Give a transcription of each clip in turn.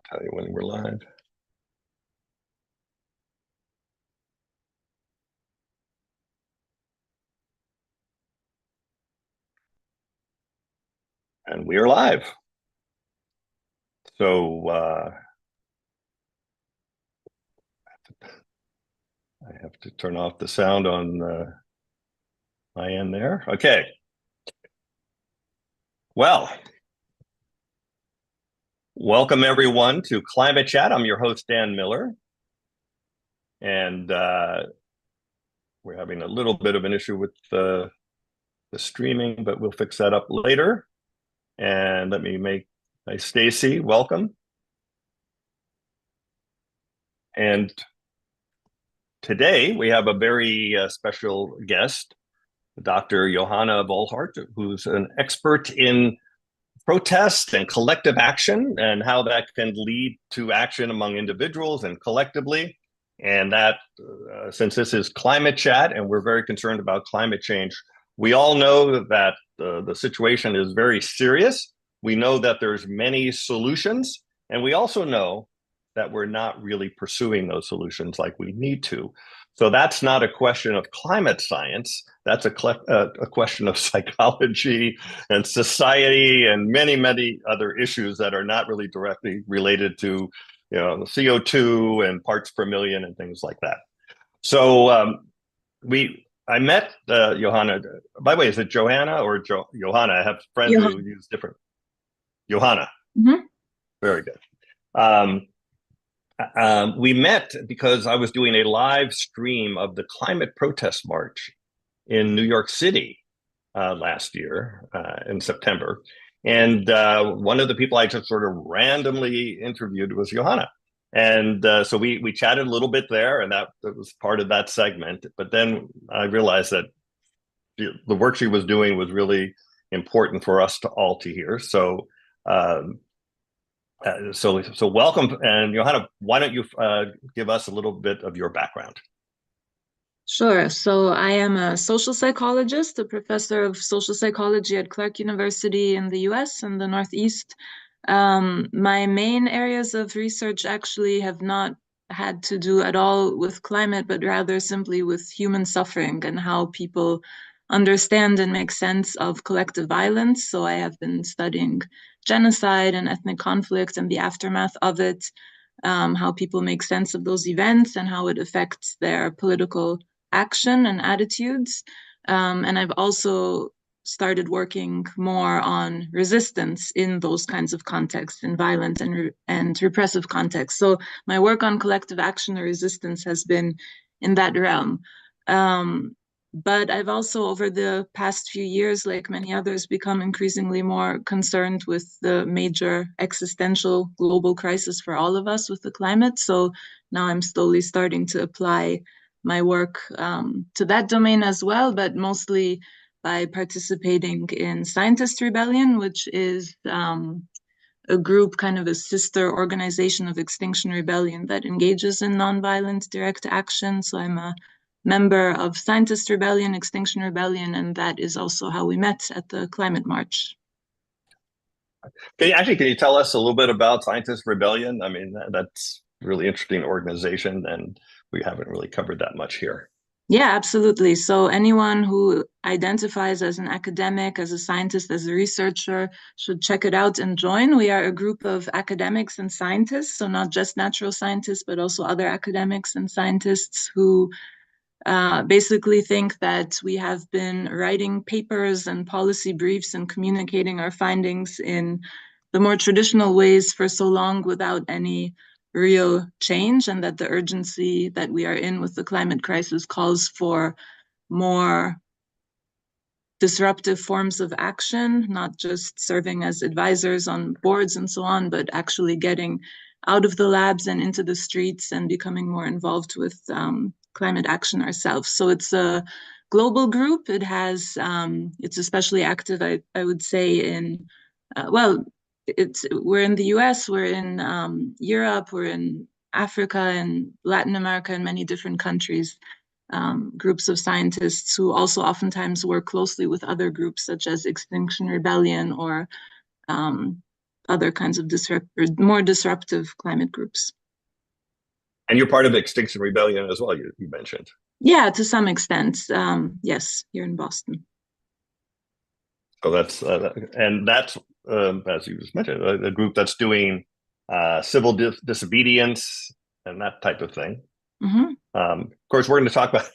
Tell you when we're live. And we are live. So I have to turn off the sound on my end there. Okay. Well, welcome everyone to Climate Chat. I'm your host, Dan Miller. And we're having a little bit of an issue with the streaming, but we'll fix that up later. And let me make, hi, Stacy, welcome. And today we have a very special guest, Dr. Johanna Vollhardt, who's an expert in protest and collective action and how that can lead to action among individuals and collectively. And that, since this is Climate Chat and we're very concerned about climate change, we all know that the situation is very serious. We know that there's many solutions, and we also know that we're not really pursuing those solutions like we need to. So that's not a question of climate science. That's a question of psychology and society and many, many other issues that are not really directly related to, you know, CO2 and parts per million and things like that. So I met Johanna. By the way, is it Johanna or Johanna? I have friends who use different. Johanna. Mm-hmm. Very good. We met because I was doing a live stream of the climate protest march in New York City last year in September. And one of the people I just sort of randomly interviewed was Johanna. And so we chatted a little bit there, and that was part of that segment. But then I realized that the work she was doing was really important for us to all to hear. So so welcome. And Johanna, why don't you give us a little bit of your background? Sure. So I am a social psychologist, a professor of social psychology at Clark University in the US and the Northeast. My main areas of research actually have not had to do at all with climate, but rather simply with human suffering and how people understand and make sense of collective violence. So I have been studying genocide and ethnic conflict and the aftermath of it, how people make sense of those events and how it affects their political action and attitudes. And I've also started working more on resistance in those kinds of contexts, in violent and repressive contexts. So my work on collective action or resistance has been in that realm. But I've also, over the past few years, like many others, become increasingly more concerned with the major existential global crisis for all of us with the climate. So now I'm slowly starting to apply my work to that domain as well, but mostly by participating in Scientist Rebellion, which is a group, kind of a sister organization of Extinction Rebellion that engages in nonviolent direct action. So I'm a member of Scientist Rebellion, Extinction Rebellion, and that is also how we met at the Climate March. Can you tell us a little bit about Scientist Rebellion? I mean, that's a really interesting organization, and we haven't really covered that much here. Yeah, absolutely. So anyone who identifies as an academic, as a scientist, as a researcher should check it out and join. We are a group of academics and scientists, so not just natural scientists, but also other academics and scientists who basically think that we have been writing papers and policy briefs and communicating our findings in the more traditional ways for so long without any real change, and that the urgency that we are in with the climate crisis calls for more disruptive forms of action, not just serving as advisors on boards and so on, but actually getting out of the labs and into the streets and becoming more involved with climate action ourselves. So it's a global group. It has, it's especially active, I would say, in, we're in the US, we're in Europe, we're in Africa and Latin America and many different countries, groups of scientists who also oftentimes work closely with other groups such as Extinction Rebellion or other kinds of more disruptive climate groups. And you're part of Extinction Rebellion as well, you mentioned. Yeah, to some extent. Yes, here in Boston. So that's as you just mentioned, a group that's doing civil disobedience and that type of thing. Mm-hmm. Of course, we're going to talk about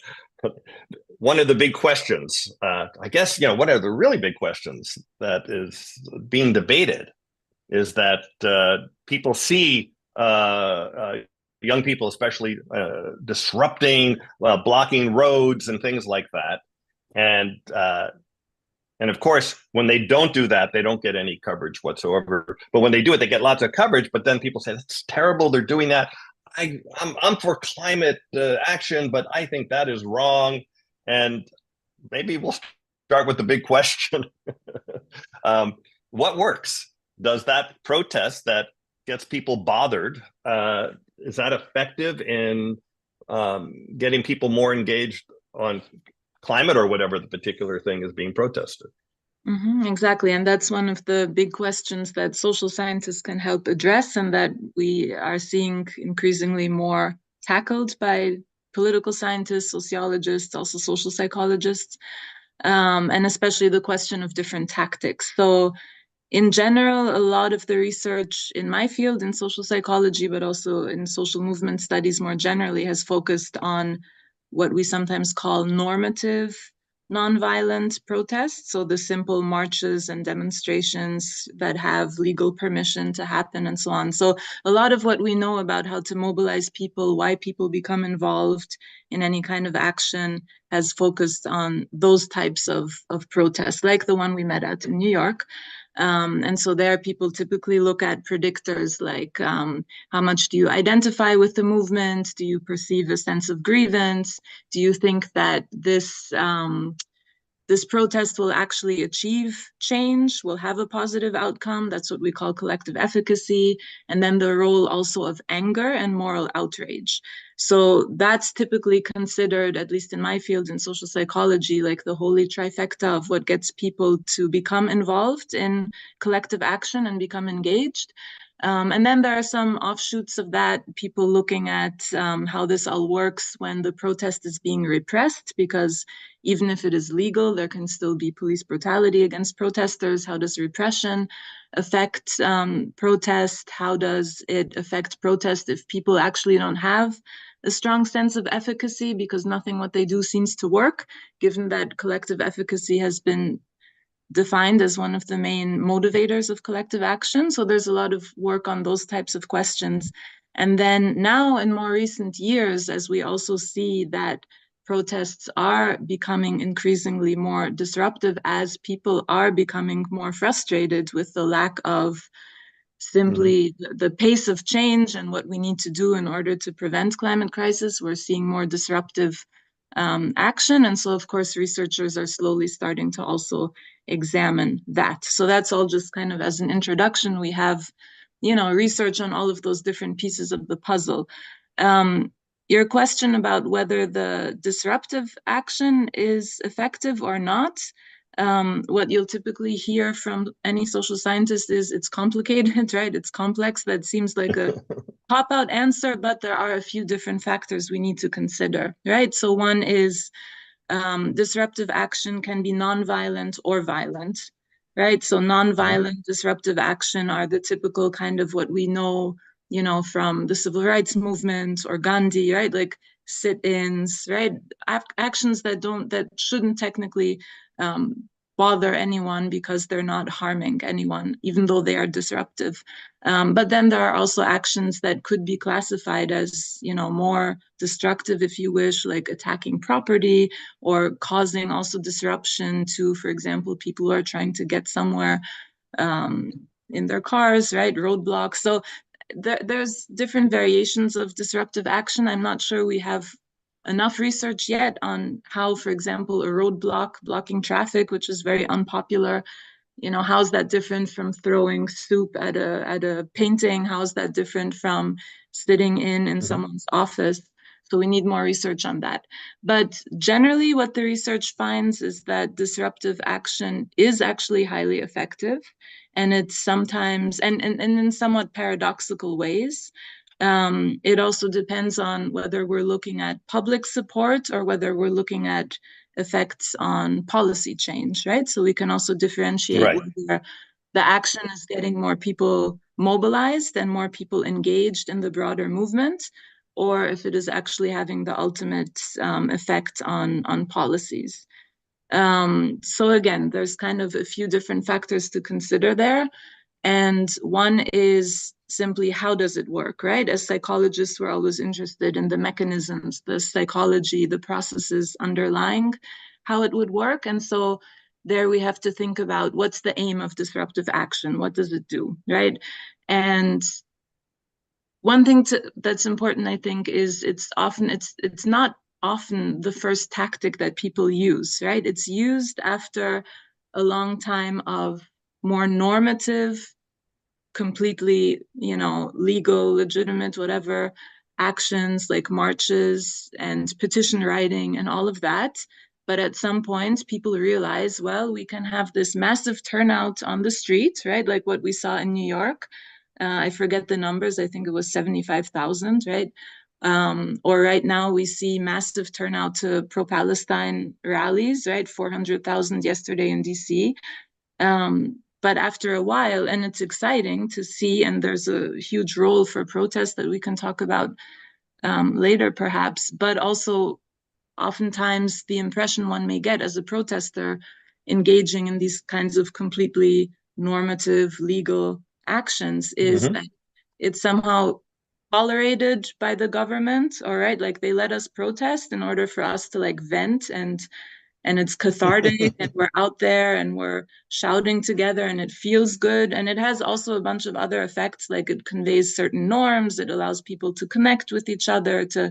one of the big questions. I guess, one of the really big questions that is being debated is that people see young people, especially, disrupting, blocking roads and things like that. And of course, when they don't do that, they don't get any coverage whatsoever. But when they do it, they get lots of coverage. But then people say, that's terrible, they're doing that. I'm for climate action, but I think that is wrong. And maybe we'll start with the big question. What works? Does that protest that gets people bothered, is that effective in getting people more engaged on climate or whatever the particular thing is being protested? Mm-hmm, exactly. And that's one of the big questions that social scientists can help address, and that we are seeing increasingly more tackled by political scientists, sociologists, also social psychologists, and especially the question of different tactics. So in general, a lot of the research in my field, in social psychology, but also in social movement studies more generally, has focused on what we sometimes call normative nonviolent protests. So the simple marches and demonstrations that have legal permission to happen and so on. So a lot of what we know about how to mobilize people, why people become involved in any kind of action, has focused on those types of protests, like the one we met at in New York. And so there people typically look at predictors like how much do you identify with the movement? Do you perceive a sense of grievance? Do you think that this protest will actually achieve change, will have a positive outcome? That's what we call collective efficacy. And then the role also of anger and moral outrage. So that's typically considered, at least in my field in social psychology, like the holy trifecta of what gets people to become involved in collective action and become engaged. And then there are some offshoots of that, people looking at how this all works when the protest is being repressed, because even if it is legal, there can still be police brutality against protesters. How does repression affect protest? How does it affect protest if people actually don't have a strong sense of efficacy because nothing what they do seems to work, given that collective efficacy has been defined as one of the main motivators of collective action? So there's a lot of work on those types of questions. And then now in more recent years, as we also see that protests are becoming increasingly more disruptive, as people are becoming more frustrated with the lack of simply the pace of change and what we need to do in order to prevent climate crisis, we're seeing more disruptive action. And so, of course, researchers are slowly starting to also examine that. So that's all just kind of as an introduction. We have, research on all of those different pieces of the puzzle. Your question about whether the disruptive action is effective or not, what you'll typically hear from any social scientist is it's complicated, right? It's complex. That seems like a pop-out answer, but there are a few different factors we need to consider, right? So one is disruptive action can be nonviolent or violent, right? So nonviolent disruptive action are the typical kind of what we know, from the civil rights movement or Gandhi, right? Like sit-ins, right? Actions that shouldn't technically bother anyone because they're not harming anyone, even though they are disruptive. But then there are also actions that could be classified as, more destructive, if you wish, like attacking property or causing also disruption to, for example, people who are trying to get somewhere in their cars, right? Roadblocks. So there's different variations of disruptive action. I'm not sure we have enough research yet on how, for example, a roadblock blocking traffic, which is very unpopular, how's that different from throwing soup at a painting? How's that different from sitting in someone's office? So we need more research on that. But generally, what the research finds is that disruptive action is actually highly effective. And it's sometimes, and in somewhat paradoxical ways. It also depends on whether we're looking at public support or whether we're looking at effects on policy change, right? So we can also differentiate Right. whether the action is getting more people mobilized and more people engaged in the broader movement, or if it is actually having the ultimate effect on policies. So again, there's kind of a few different factors to consider there. And one is simply how does it work, right? As psychologists, we're always interested in the mechanisms, the psychology, the processes underlying how it would work. And so there we have to think about what's the aim of disruptive action? What does it do, right? And one thing that's important, I think, is it's not often the first tactic that people use, right? It's used after a long time of more normative, completely, legal, legitimate, whatever actions like marches and petition writing and all of that. But at some point, people realize, well, we can have this massive turnout on the street, right? Like what we saw in New York. I forget the numbers. I think it was 75,000, right? Or right now we see massive turnout to pro-Palestine rallies, right? 400,000 yesterday in DC. But after a while, and it's exciting to see, and there's a huge role for protest that we can talk about later perhaps, but also oftentimes the impression one may get as a protester engaging in these kinds of completely normative legal actions is that it's somehow tolerated by the government, all right? Like they let us protest in order for us to like vent and it's cathartic and we're out there and we're shouting together and it feels good. And it has also a bunch of other effects, like it conveys certain norms, it allows people to connect with each other, to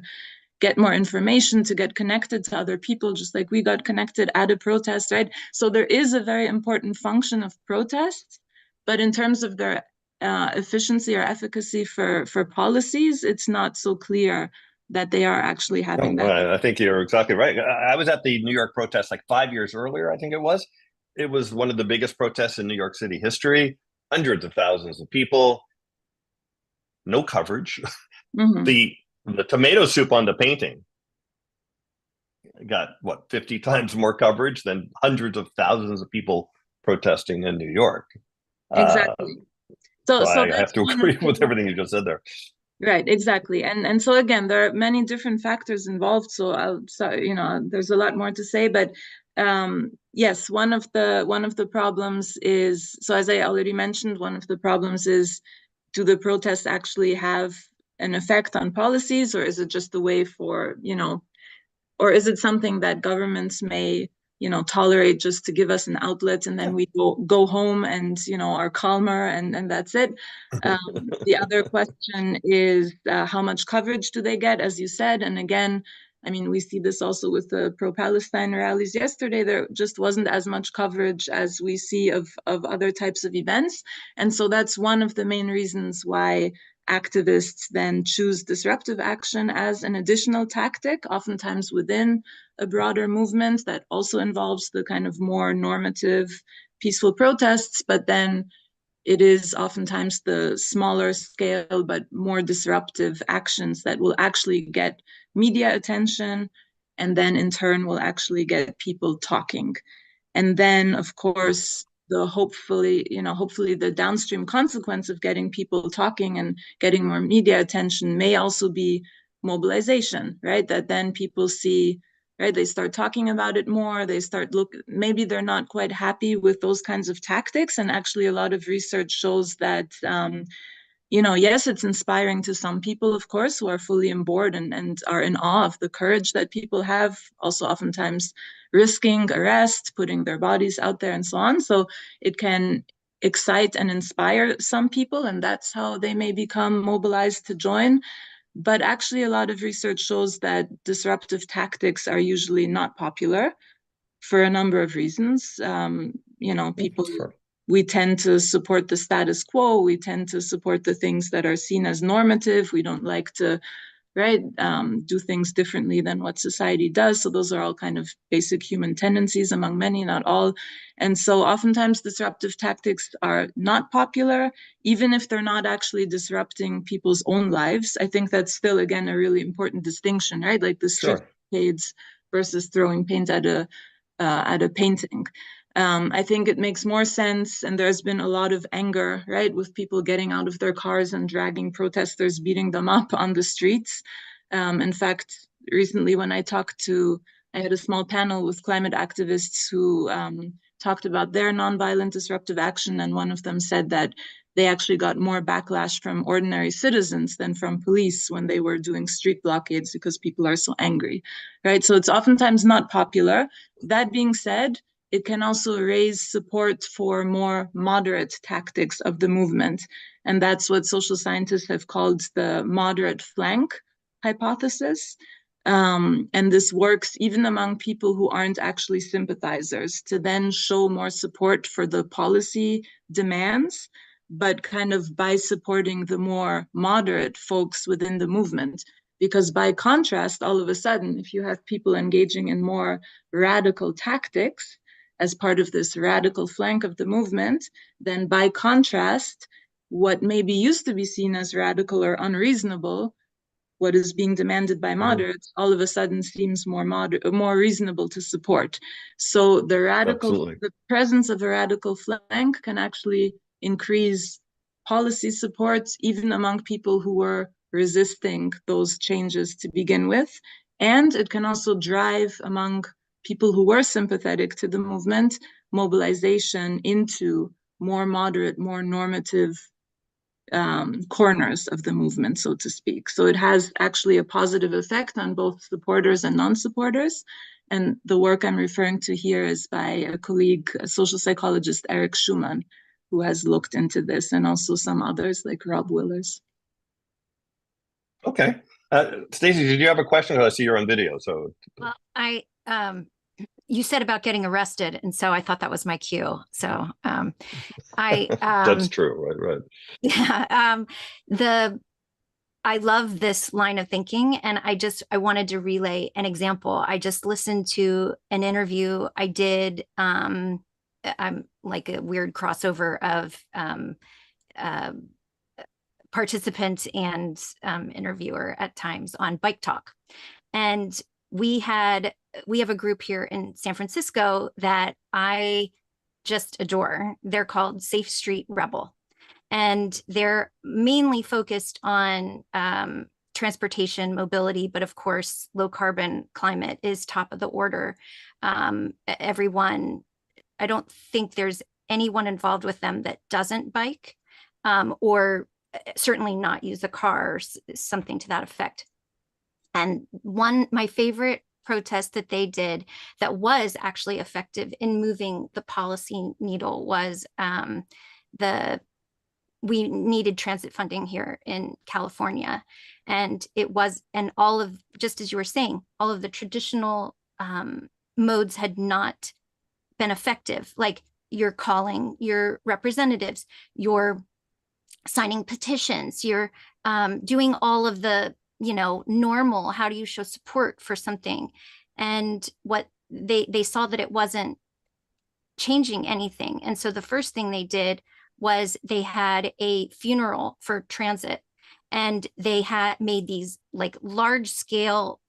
get more information, to get connected to other people, just like we got connected at a protest, right? So there is a very important function of protests, but in terms of their efficiency or efficacy for policies, it's not so clear that they are actually having that. I think you're exactly right. I was at the New York protest like 5 years earlier, I think it was. It was one of the biggest protests in New York City history, hundreds of thousands of people, no coverage. Mm-hmm. The tomato soup on the painting got, what, 50 times more coverage than hundreds of thousands of people protesting in New York. Exactly. So I that's have to agree with everything you just said there. Right, exactly. And so again, there are many different factors involved. There's a lot more to say, but yes, one of the problems is, so as I already mentioned, one of the problems is, do the protests actually have an effect on policies, or is it just a way for, or is it something that governments may, tolerate just to give us an outlet, and then we go home and, are calmer and that's it. The other question is how much coverage do they get, as you said? And again, I mean, we see this also with the pro-Palestine rallies yesterday. There just wasn't as much coverage as we see of other types of events. And so that's one of the main reasons why activists then choose disruptive action as an additional tactic, oftentimes within a broader movement that also involves the kind of more normative, peaceful protests, but then it is oftentimes the smaller scale but more disruptive actions that will actually get media attention and then in turn will actually get people talking. And then, of course, hopefully the downstream consequence of getting people talking and getting more media attention may also be mobilization, right? That then people see, right, they start talking about it more, they start maybe they're not quite happy with those kinds of tactics. And actually a lot of research shows that yes, it's inspiring to some people, of course, who are fully on board and are in awe of the courage that people have, also oftentimes risking arrest, putting their bodies out there and so on. So it can excite and inspire some people, and that's how they may become mobilized to join. But actually, a lot of research shows that disruptive tactics are usually not popular for a number of reasons. People, we tend to support the status quo. We tend to support the things that are seen as normative. We don't like to right? Do things differently than what society does. So those are all kind of basic human tendencies among many, not all. And so oftentimes disruptive tactics are not popular, even if they're not actually disrupting people's own lives. I think that's still, again, a really important distinction, right? Like the street Sure. blockades versus throwing paint at a painting. I think it makes more sense, and there's been a lot of anger, right, with people getting out of their cars and dragging protesters, beating them up on the streets. In fact, recently when I had a small panel with climate activists who talked about their nonviolent disruptive action, and one of them said that they actually got more backlash from ordinary citizens than from police when they were doing street blockades because people are so angry, right? So it's oftentimes not popular. That being said, it can also raise support for more moderate tactics of the movement. And that's what social scientists have called the moderate flank hypothesis. And this works even among people who aren't actually sympathizers to then show more support for the policy demands, but kind of by supporting the more moderate folks within the movement. Because by contrast, all of a sudden, if you have people engaging in more radical tactics as part of this radical flank of the movement, then by contrast, what maybe used to be seen as radical or unreasonable, what is being demanded by moderates, all of a sudden seems more reasonable to support. So the presence of a radical flank can actually increase policy support even among people who were resisting those changes to begin with. And it can also drive among people who were sympathetic to the movement mobilization into more moderate, more normative corners of the movement, so to speak. So it has actually a positive effect on both supporters and non-supporters. And the work I'm referring to here is by a colleague, a social psychologist, Eric Schumann, who has looked into this, and also some others like Rob Willers. Okay. Stacey, did you have a question? I see you're on video. So, well, you said about getting arrested, and so I thought that was my cue. So that's true, right? Yeah, I love this line of thinking, and I wanted to relay an example. I just listened to an interview I did. I'm like a weird crossover of participant and interviewer at times on Bike Talk, and we have a group here in San Francisco that I just adore. They're called Safe Street Rebel. And they're mainly focused on transportation, mobility, but of course, low carbon climate is top of the order. Everyone, I don't think there's anyone involved with them that doesn't bike or certainly not use a car or something to that effect. And my favorite protest that they did that was actually effective in moving the policy needle was we needed transit funding here in California. And all of, just as you were saying, all of the traditional modes had not been effective. Like you're calling your representatives, you're signing petitions, you're doing all of the, normal, how do you show support for something? And what they saw that it wasn't changing anything. And so the first thing they did was they had a funeral for transit, and they had made these like large scale.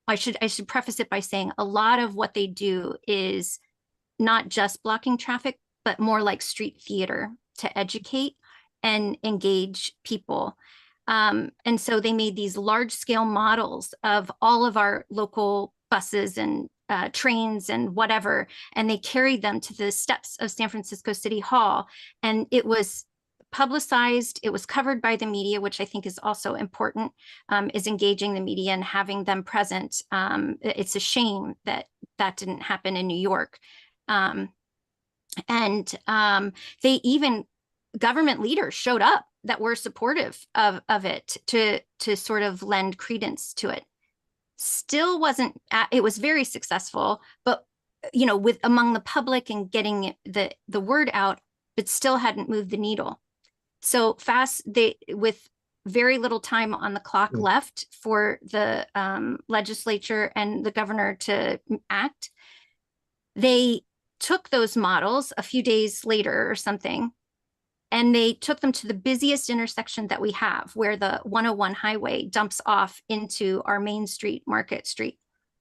I should preface it by saying a lot of what they do is not just blocking traffic, but more like street theater to educate and engage people. And so they made these large scale models of all of our local buses and trains and whatever, and they carried them to the steps of San Francisco City Hall. And it was publicized, it was covered by the media, which I think is also important, is engaging the media and having them present. It's a shame that didn't happen in New York. They even, government leaders showed up that were supportive of it to sort of lend credence to it. Still wasn't, it was very successful, but with among the public and getting the word out, but still hadn't moved the needle. So with very little time on the clock left for the legislature and the governor to act, they took those models a few days later or something, and they took them to the busiest intersection that we have, where the 101 highway dumps off into our main street, Market Street.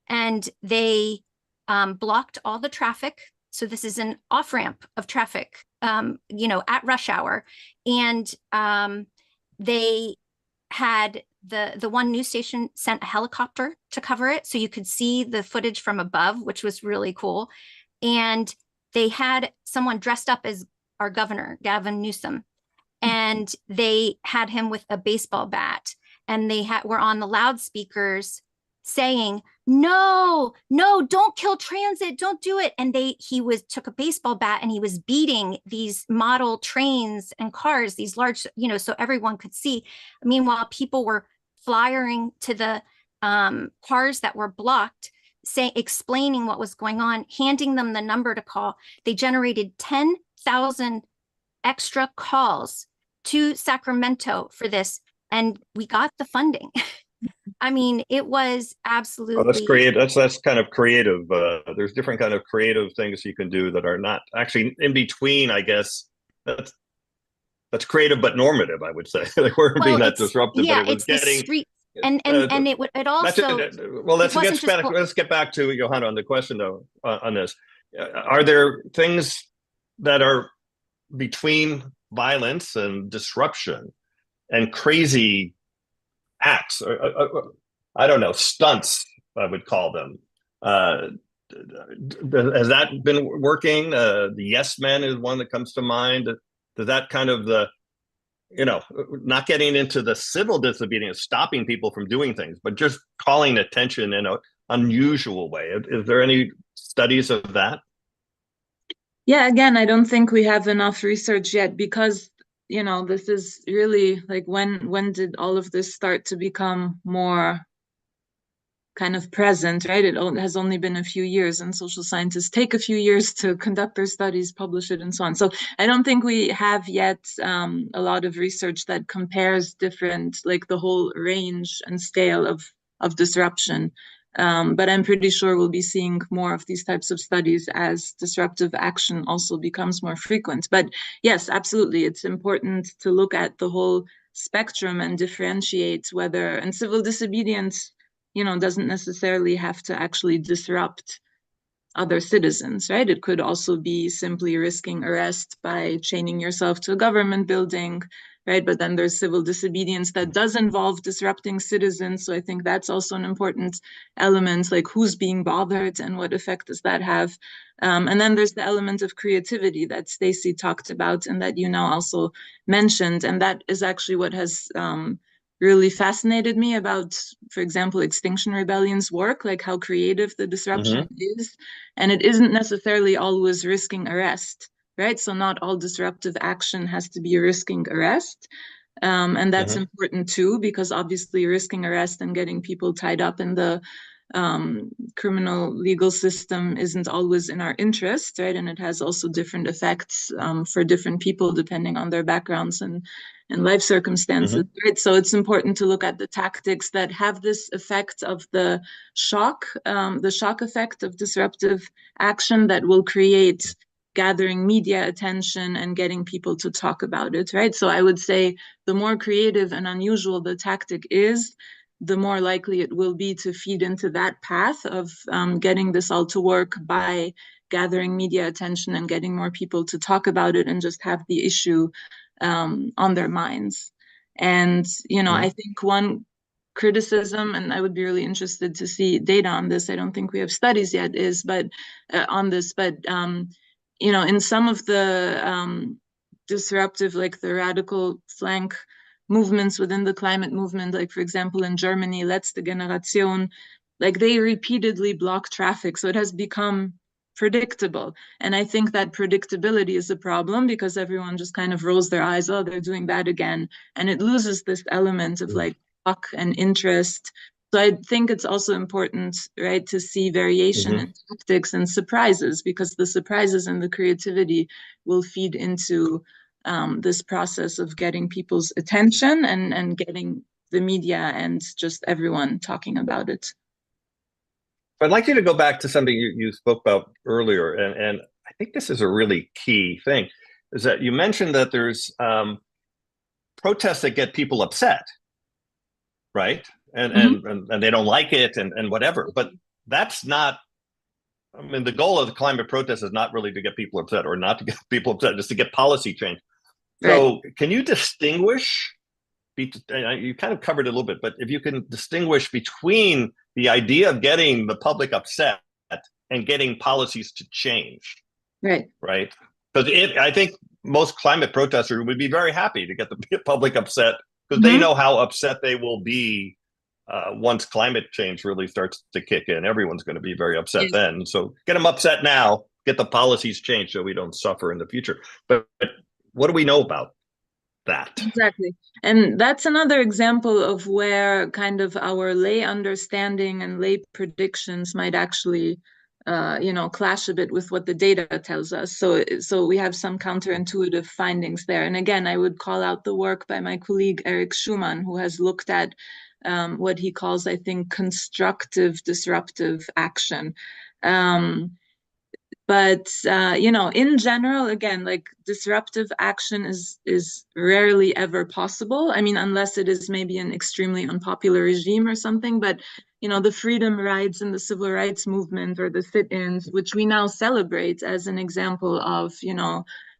And they blocked all the traffic. So this is an off-ramp of traffic, at rush hour. And they had the one news station sent a helicopter to cover it, so you could see the footage from above, which was really cool. And they had someone dressed up as our governor, Gavin Newsom, and they had him with a baseball bat, and they were on the loudspeakers saying, no, don't kill transit, don't do it. And took a baseball bat and he was beating these model trains and cars, these large, so everyone could see. Meanwhile, people were flyering to the cars that were blocked, explaining what was going on, handing them the number to call. They generated 10,000 extra calls to Sacramento for this, and we got the funding. I mean, it was absolutely. Oh, that's great. That's kind of creative. There's different kind of creative things you can do that are not actually in between, I guess. That's creative but normative, I would say. We're being that disruptive, yeah, but it was getting. Street, and it also. Well, let's get back to Johanna on the question though on this. Are there things that are between violence and disruption and crazy acts? I don't know, stunts, I would call them. Has that been working? The yes men is one that comes to mind. Does that kind of not getting into the civil disobedience, stopping people from doing things, but just calling attention in an unusual way? Is there any studies of that? Yeah, again, I don't think we have enough research yet, because this is really like, when did all of this start to become more kind of present, right? It has only been a few years, and social scientists take a few years to conduct their studies, publish it, and so on. So I don't think we have yet a lot of research that compares different, like the whole range and scale of disruption. But I'm pretty sure we'll be seeing more of these types of studies as disruptive action also becomes more frequent. But yes, absolutely, it's important to look at the whole spectrum and differentiate whether, and civil disobedience, doesn't necessarily have to actually disrupt other citizens, right? It could also be simply risking arrest by chaining yourself to a government building, right? But then there's civil disobedience that does involve disrupting citizens. So I think that's also an important element, like who's being bothered and what effect does that have? And then there's the element of creativity that Stacey talked about and that also mentioned. And that is actually what has really fascinated me about, for example, Extinction Rebellion's work, like how creative the disruption is. And it isn't necessarily always risking arrest, right? So not all disruptive action has to be risking arrest. And that's important too, because obviously risking arrest and getting people tied up in the criminal legal system isn't always in our interest, right? And it has also different effects for different people depending on their backgrounds and life circumstances, right? So it's important to look at the tactics that have this effect of the shock effect of disruptive action that will create gathering media attention and getting people to talk about it, right? So I would say the more creative and unusual the tactic is, the more likely it will be to feed into that path of getting this all to work by gathering media attention and getting more people to talk about it and just have the issue on their minds. And, I think one criticism, and I would be really interested to see data on this, I don't think we have studies yet, in some of the disruptive, like the radical flank movements within the climate movement, like for example in Germany, Letzte Generation, like they repeatedly block traffic. So it has become predictable. And I think that predictability is a problem because everyone just kind of rolls their eyes, oh, they're doing that again. And it loses this element of like shock and interest. So I think it's also important, right, to see variation in tactics and surprises, because the surprises and the creativity will feed into this process of getting people's attention and getting the media and just everyone talking about it. I'd like you to go back to something you spoke about earlier, and I think this is a really key thing, is that you mentioned that there's protests that get people upset, right? And they don't like it and whatever. But that's not, I mean, the goal of the climate protest is not really to get people upset or not to get people upset, just to get policy change. So can you distinguish, you kind of covered it a little bit, but if you can distinguish between the idea of getting the public upset and getting policies to change, right? Because I think most climate protesters would be very happy to get the public upset, because they know how upset they will be once climate change really starts to kick in. Everyone's going to be very upset then. So get them upset now, get the policies changed so we don't suffer in the future. But what do we know about that? Exactly. And that's another example of where kind of our lay understanding and lay predictions might actually clash a bit with what the data tells us. So we have some counterintuitive findings there. And again, I would call out the work by my colleague Eric Schumann, who has looked at what he calls, I think, constructive disruptive action. But in general, again, like disruptive action is rarely ever possible. I mean, unless it is maybe an extremely unpopular regime or something. But the freedom rides and the civil rights movement, or the sit-ins, which we now celebrate as an example of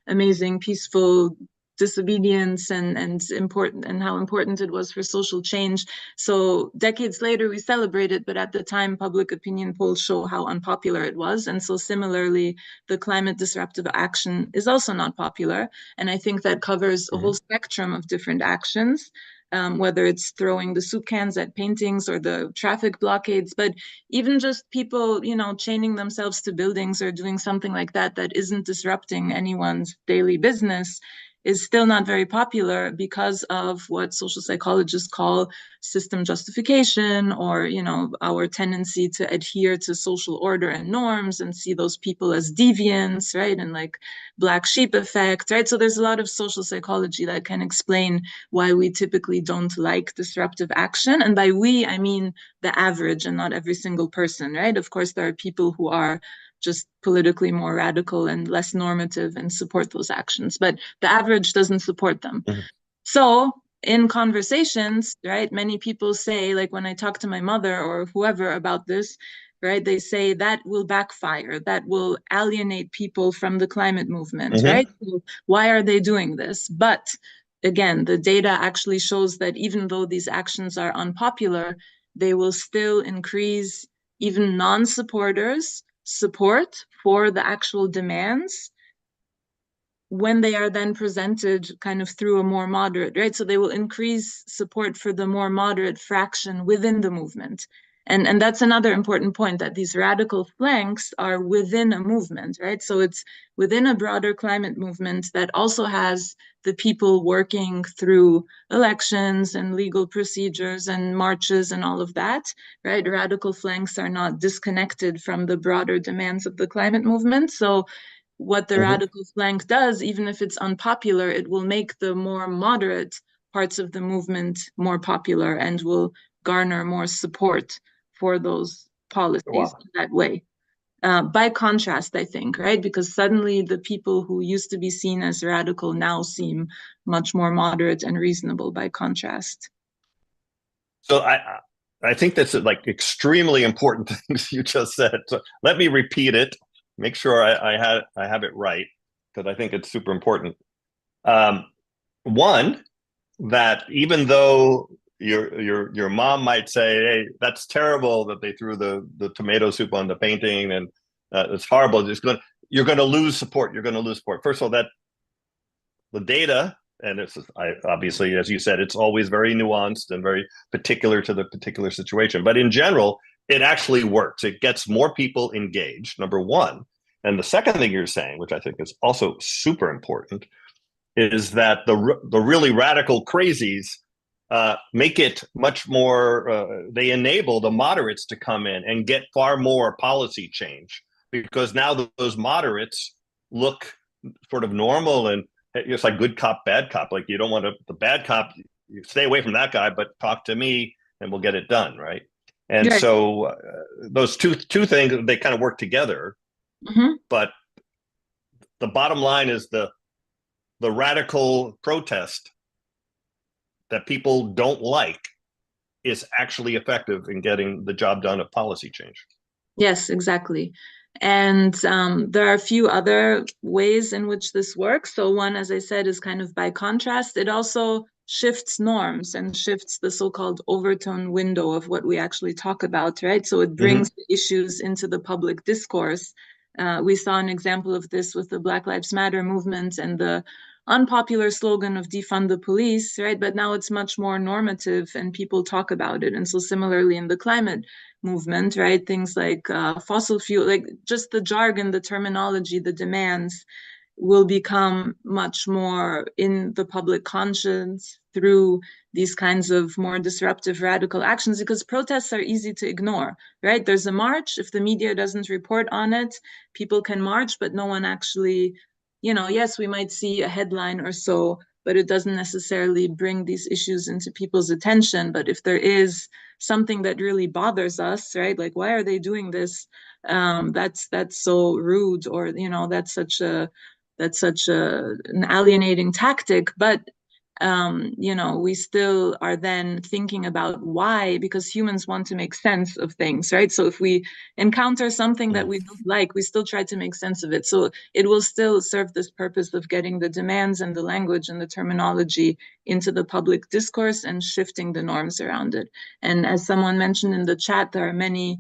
amazing, peaceful disobedience and important, and how important it was for social change. So decades later we celebrate it, but at the time public opinion polls show how unpopular it was. And so similarly, the climate disruptive action is also not popular. And I think that covers a whole spectrum of different actions, whether it's throwing the soup cans at paintings or the traffic blockades, but even just people, chaining themselves to buildings or doing something like that isn't disrupting anyone's daily business, is still not very popular because of what social psychologists call system justification, or our tendency to adhere to social order and norms and see those people as deviants, right? And like black sheep effect, right? So there's a lot of social psychology that can explain why we typically don't like disruptive action. And by we, I mean the average and not every single person, right? Of course, there are people who are just politically more radical and less normative and support those actions, but the average doesn't support them. So in conversations, right, many people say, like when I talk to my mother or whoever about this, right, they say that will backfire, that will alienate people from the climate movement, right? So why are they doing this? But again, the data actually shows that even though these actions are unpopular, they will still increase even non-supporters' support for the actual demands when they are then presented kind of through a more moderate, right? So they will increase support for the more moderate fraction within the movement. And that's another important point, that these radical flanks are within a movement, right? So it's within a broader climate movement that also has the people working through elections and legal procedures and marches and all of that, right? Radical flanks are not disconnected from the broader demands of the climate movement. So what the radical flank does, even if it's unpopular, it will make the more moderate parts of the movement more popular and will garner more support for those policies in that way. By contrast, I think, right? Because suddenly the people who used to be seen as radical now seem much more moderate and reasonable by contrast. So I think that's like extremely important things you just said. So let me repeat it, make sure I have it right, because I think it's super important. One, that even though your mom might say, "Hey, that's terrible that they threw the tomato soup on the painting, and it's horrible," you're going to lose support. You're going to lose support. First of all, that the data, and it's obviously, as you said, it's always very nuanced and very particular to the particular situation. But in general, it actually works. It gets more people engaged, number one. And the second thing you're saying, which I think is also super important, is that the really radical crazies make it much more, they enable the moderates to come in and get far more policy change, because now those moderates look sort of normal and it's like good cop, bad cop. Like you don't want to, the bad cop, you stay away from that guy, but talk to me and we'll get it done, right? And Right. so those two things, they kind of work together. But the bottom line is the radical protest that people don't like is actually effective in getting the job done of policy change. Yes, exactly. And there are a few other ways in which this works. So one, as I said, is kind of by contrast. It also shifts norms and shifts the so-called overtone window of what we actually talk about, right? So it brings the issues into the public discourse. We saw an example of this with the Black Lives Matter movement and the unpopular slogan of defund the police, right? But now it's much more normative and people talk about it. And so similarly in the climate movement, right? Things like fossil fuel, like just the jargon, the terminology, the demands will become much more in the public conscience through these kinds of more disruptive radical actions, because protests are easy to ignore, right? There's a march. If the media doesn't report on it, people can march, but no one actually, yes, we might see a headline or so, but it doesn't necessarily bring these issues into people's attention. But if there is something that really bothers us, right? Like, why are they doing this? That's so rude, or that's such an alienating tactic. But we still are then thinking about why, because humans want to make sense of things, right? So if we encounter something that we don't like, we still try to make sense of it. So it will still serve this purpose of getting the demands and the language and the terminology into the public discourse and shifting the norms around it. And as someone mentioned in the chat, there are many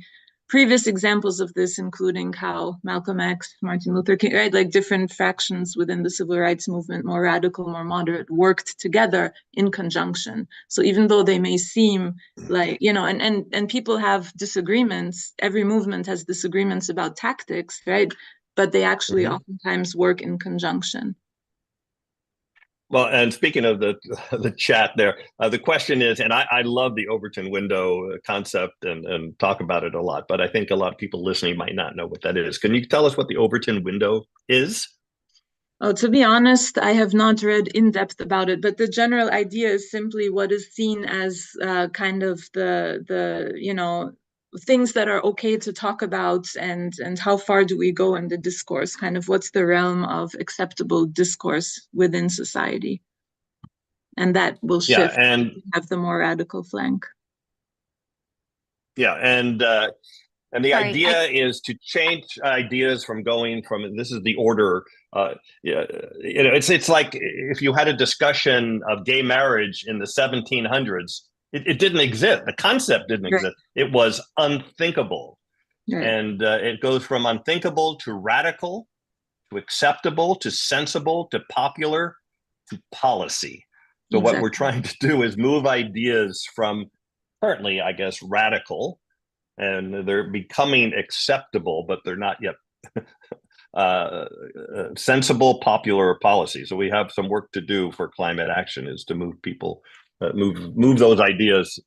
previous examples of this, including how Malcolm X, Martin Luther King, right, like different factions within the civil rights movement, more radical, more moderate, worked together in conjunction. So even though they may seem like, and people have disagreements, every movement has disagreements about tactics, right? But they actually oftentimes work in conjunction. Well, and speaking of the chat there, the question is, and I love the Overton window concept and talk about it a lot, but I think a lot of people listening might not know what that is. Can you tell us what the Overton window is? Oh, to be honest, I have not read in depth about it, but the general idea is simply what is seen as kind of the things that are okay to talk about, and how far do we go in the discourse, kind of what's the realm of acceptable discourse within society. And that will shift and have the more radical flank. Yeah, and the idea is to change ideas from going from, this is the order. It's like if you had a discussion of gay marriage in the 1700s, it didn't exist. The concept didn't exist. It was unthinkable. And it goes from unthinkable to radical, to acceptable, to sensible, to popular, to policy. So what we're trying to do is move ideas from currently, I guess, radical, and they're becoming acceptable, but they're not yet sensible, popular policy. So we have some work to do for climate action, is to move people, move those ideas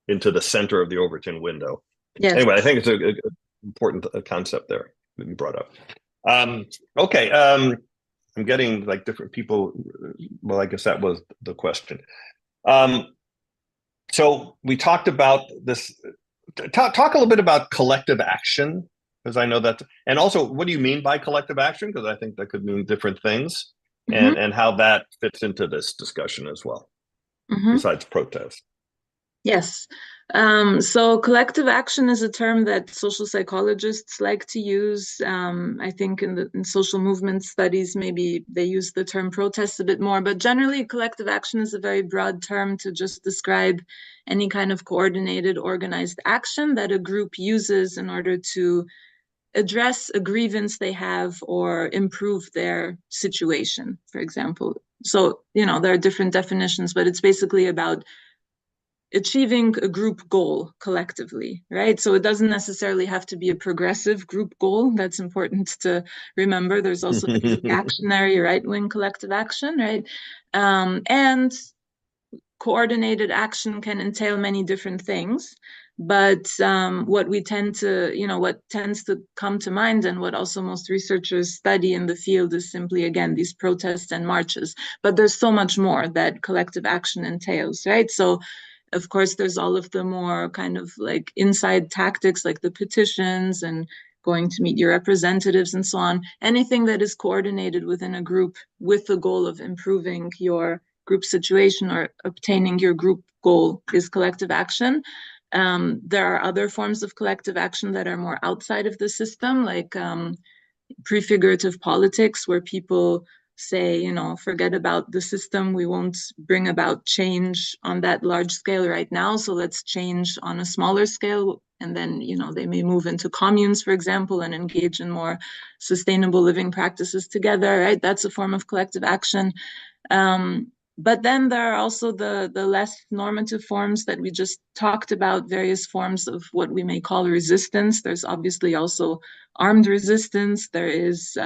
into the center of the Overton window. Yes. Anyway, I think it's an important concept there that you brought up. Okay. I'm getting like different people. Well, I guess that was the question. So we talked about this. Talk a little bit about collective action, because I know that, and also what do you mean by collective action? Because I think that could mean different things, and how that fits into this discussion as well, besides protest. Yes. So collective action is a term that social psychologists like to use. I think in social movement studies, maybe they use the term protest a bit more, but generally collective action is a very broad term to just describe any kind of coordinated, organized action that a group uses in order to address a grievance they have or improve their situation, for example. So, there are different definitions, but it's basically about achieving a group goal collectively, right? So it doesn't necessarily have to be a progressive group goal. That's important to remember. There's also the reactionary right-wing collective action, right? And coordinated action can entail many different things. But what we tend to, what tends to come to mind, and what also most researchers study in the field, is simply, again, these protests and marches. But there's so much more that collective action entails, right? So, of course, there's all of the more kind of like inside tactics, like the petitions and going to meet your representatives and so on. Anything that is coordinated within a group with the goal of improving your group situation or obtaining your group goal is collective action. There are other forms of collective action that are more outside of the system, like prefigurative politics, where people say, forget about the system, we won't bring about change on that large scale right now, so let's change on a smaller scale. And then, they may move into communes, for example, and engage in more sustainable living practices together, right? That's a form of collective action. But then there are also the less normative forms that we just talked about, various forms of what we may call resistance. There's obviously also armed resistance. There is,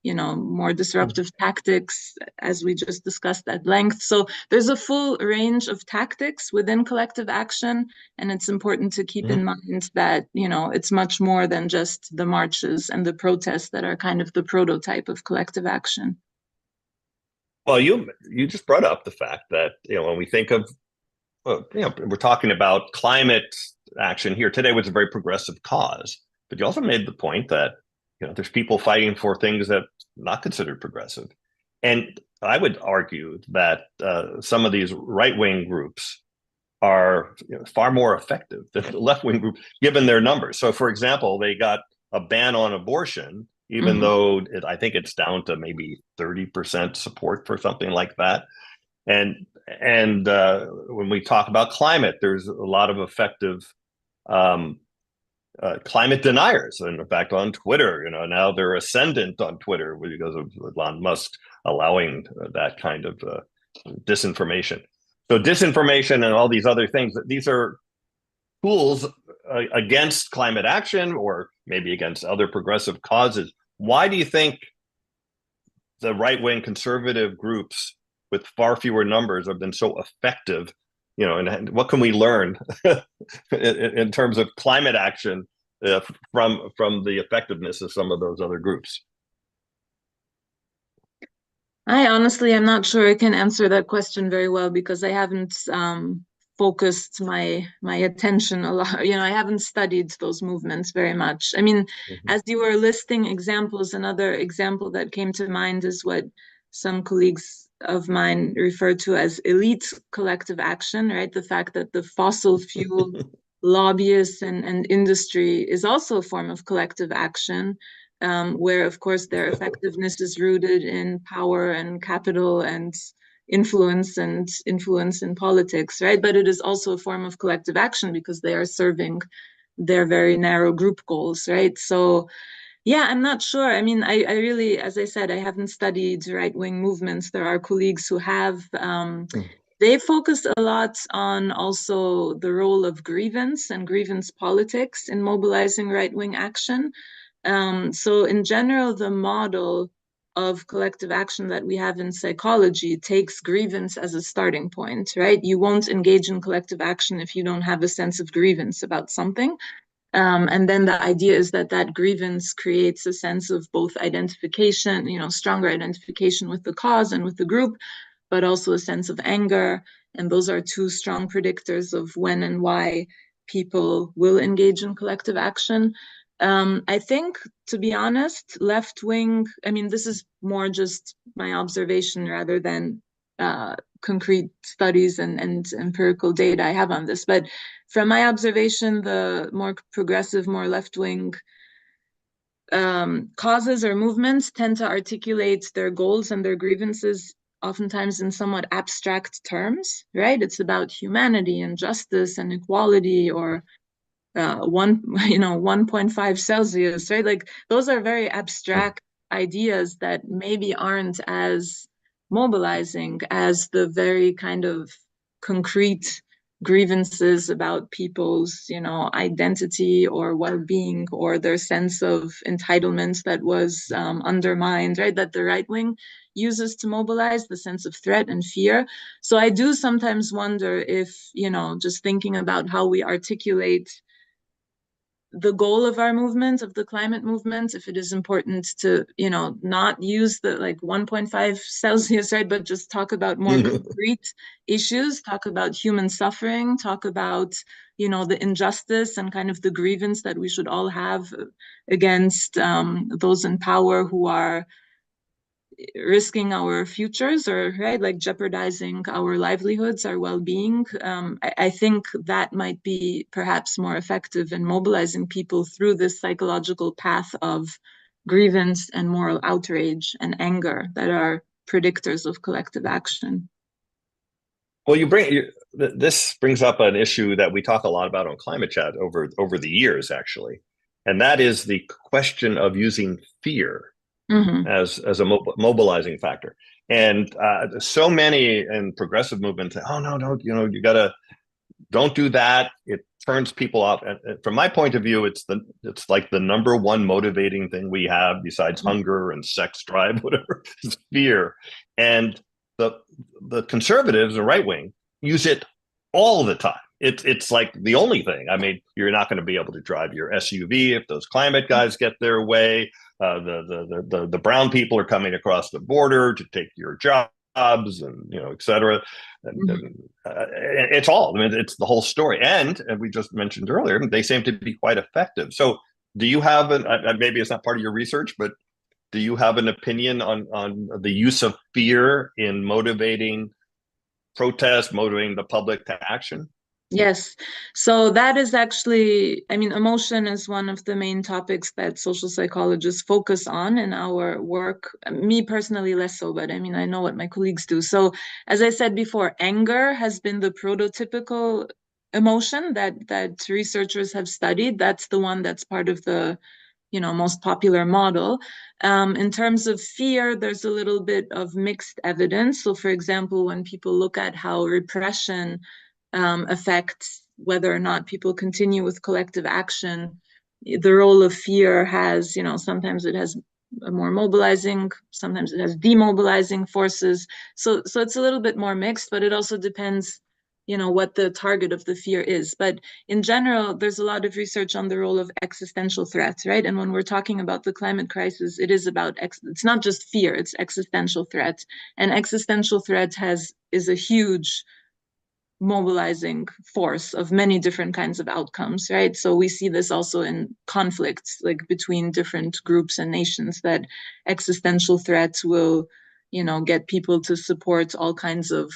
more disruptive tactics, as we just discussed at length. So there's a full range of tactics within collective action. And it's important to keep in mind that, it's much more than just the marches and the protests that are kind of the prototype of collective action. Well, you just brought up the fact that, when we think of, we're talking about climate action here today, was a very progressive cause, but you also made the point that, there's people fighting for things that are not considered progressive. And I would argue that some of these right-wing groups are far more effective than the left-wing group, given their numbers. So, for example, they got a ban on abortion, even though I think it's down to maybe 30% support for something like that. And when we talk about climate, there's a lot of effective climate deniers. And in fact, on Twitter, now they're ascendant on Twitter because of Elon Musk allowing that kind of disinformation. So disinformation and all these other things, these are tools against climate action or maybe against other progressive causes. Why do you think the right-wing conservative groups with far fewer numbers have been so effective? And what can we learn in terms of climate action from the effectiveness of some of those other groups? I honestly am not sure I can answer that question very well, because I haven't focused my attention a lot. I haven't studied those movements very much. I mean, as you were listing examples, another example that came to mind is what some colleagues of mine refer to as elite collective action, right? The fact that the fossil fuel lobbyists and industry is also a form of collective action, where, of course, their effectiveness is rooted in power and capital and influence in politics, right? But it is also a form of collective action because they are serving their very narrow group goals, right? So, yeah, I'm not sure. I mean, I really, as I said, I haven't studied right-wing movements. There are colleagues who have. They focused a lot on also the role of grievance and grievance politics in mobilizing right-wing action. So in general, the model of collective action that we have in psychology takes grievance as a starting point, right? You won't engage in collective action if you don't have a sense of grievance about something. And then the idea is that grievance creates a sense of both identification, stronger identification with the cause and with the group, but also a sense of anger. And those are two strong predictors of when and why people will engage in collective action. I think, to be honest, left-wing, I mean, this is more just my observation rather than concrete studies and empirical data I have on this. But from my observation, the more progressive, more left-wing causes or movements tend to articulate their goals and their grievances oftentimes in somewhat abstract terms, right? It's about humanity and justice and equality, or 1.5 Celsius, right? Like, those are very abstract ideas that maybe aren't as mobilizing as the very kind of concrete grievances about people's, identity or well-being or their sense of entitlement that was undermined, right? That the right wing uses to mobilize, the sense of threat and fear. So I do sometimes wonder if, just thinking about how we articulate the goal of our movement, of the climate movement, if it is important to, not use the 1.5 Celsius, right, but just talk about more concrete issues, talk about human suffering, talk about, the injustice and kind of the grievance that we should all have against those in power who are risking our futures, or jeopardizing our livelihoods, our well-being. I think that might be perhaps more effective in mobilizing people through this psychological path of grievance and moral outrage and anger that are predictors of collective action. Well, this brings up an issue that we talk a lot about on Climate Chat over the years, actually, and that is the question of using fear as a mobilizing factor. And so many in progressive movements say, oh, no, don't do that. It turns people off. And from my point of view, it's like the number one motivating thing we have besides hunger and sex drive, whatever, is fear. And the conservatives, the right wing, use it all the time. It's like the only thing. I mean, you're not going to be able to drive your SUV if those climate guys get their way. The brown people are coming across the border to take your jobs, and et cetera. It's all. I mean, it's the whole story. And we just mentioned earlier, they seem to be quite effective. So, do you have maybe it's not part of your research, but do you have an opinion on the use of fear in motivating protest, motivating the public to action? Yes. So that is actually, emotion is one of the main topics that social psychologists focus on in our work. Me personally, less so, but I know what my colleagues do. So as I said before, anger has been the prototypical emotion that researchers have studied. That's the one that's part of the most popular model. In terms of fear, there's a little bit of mixed evidence. So for example, when people look at how repression affects whether or not people continue with collective action, the role of fear has, sometimes it has a more mobilizing, sometimes it has demobilizing forces. So it's a little bit more mixed, but it also depends, what the target of the fear is. But in general, there's a lot of research on the role of existential threats, right? And when we're talking about the climate crisis, it is about, it's not just fear, it's existential threat. And existential threat is a huge mobilizing force of many different kinds of outcomes, right? So we see this also in conflicts, like between different groups and nations, that existential threats will, get people to support all kinds of,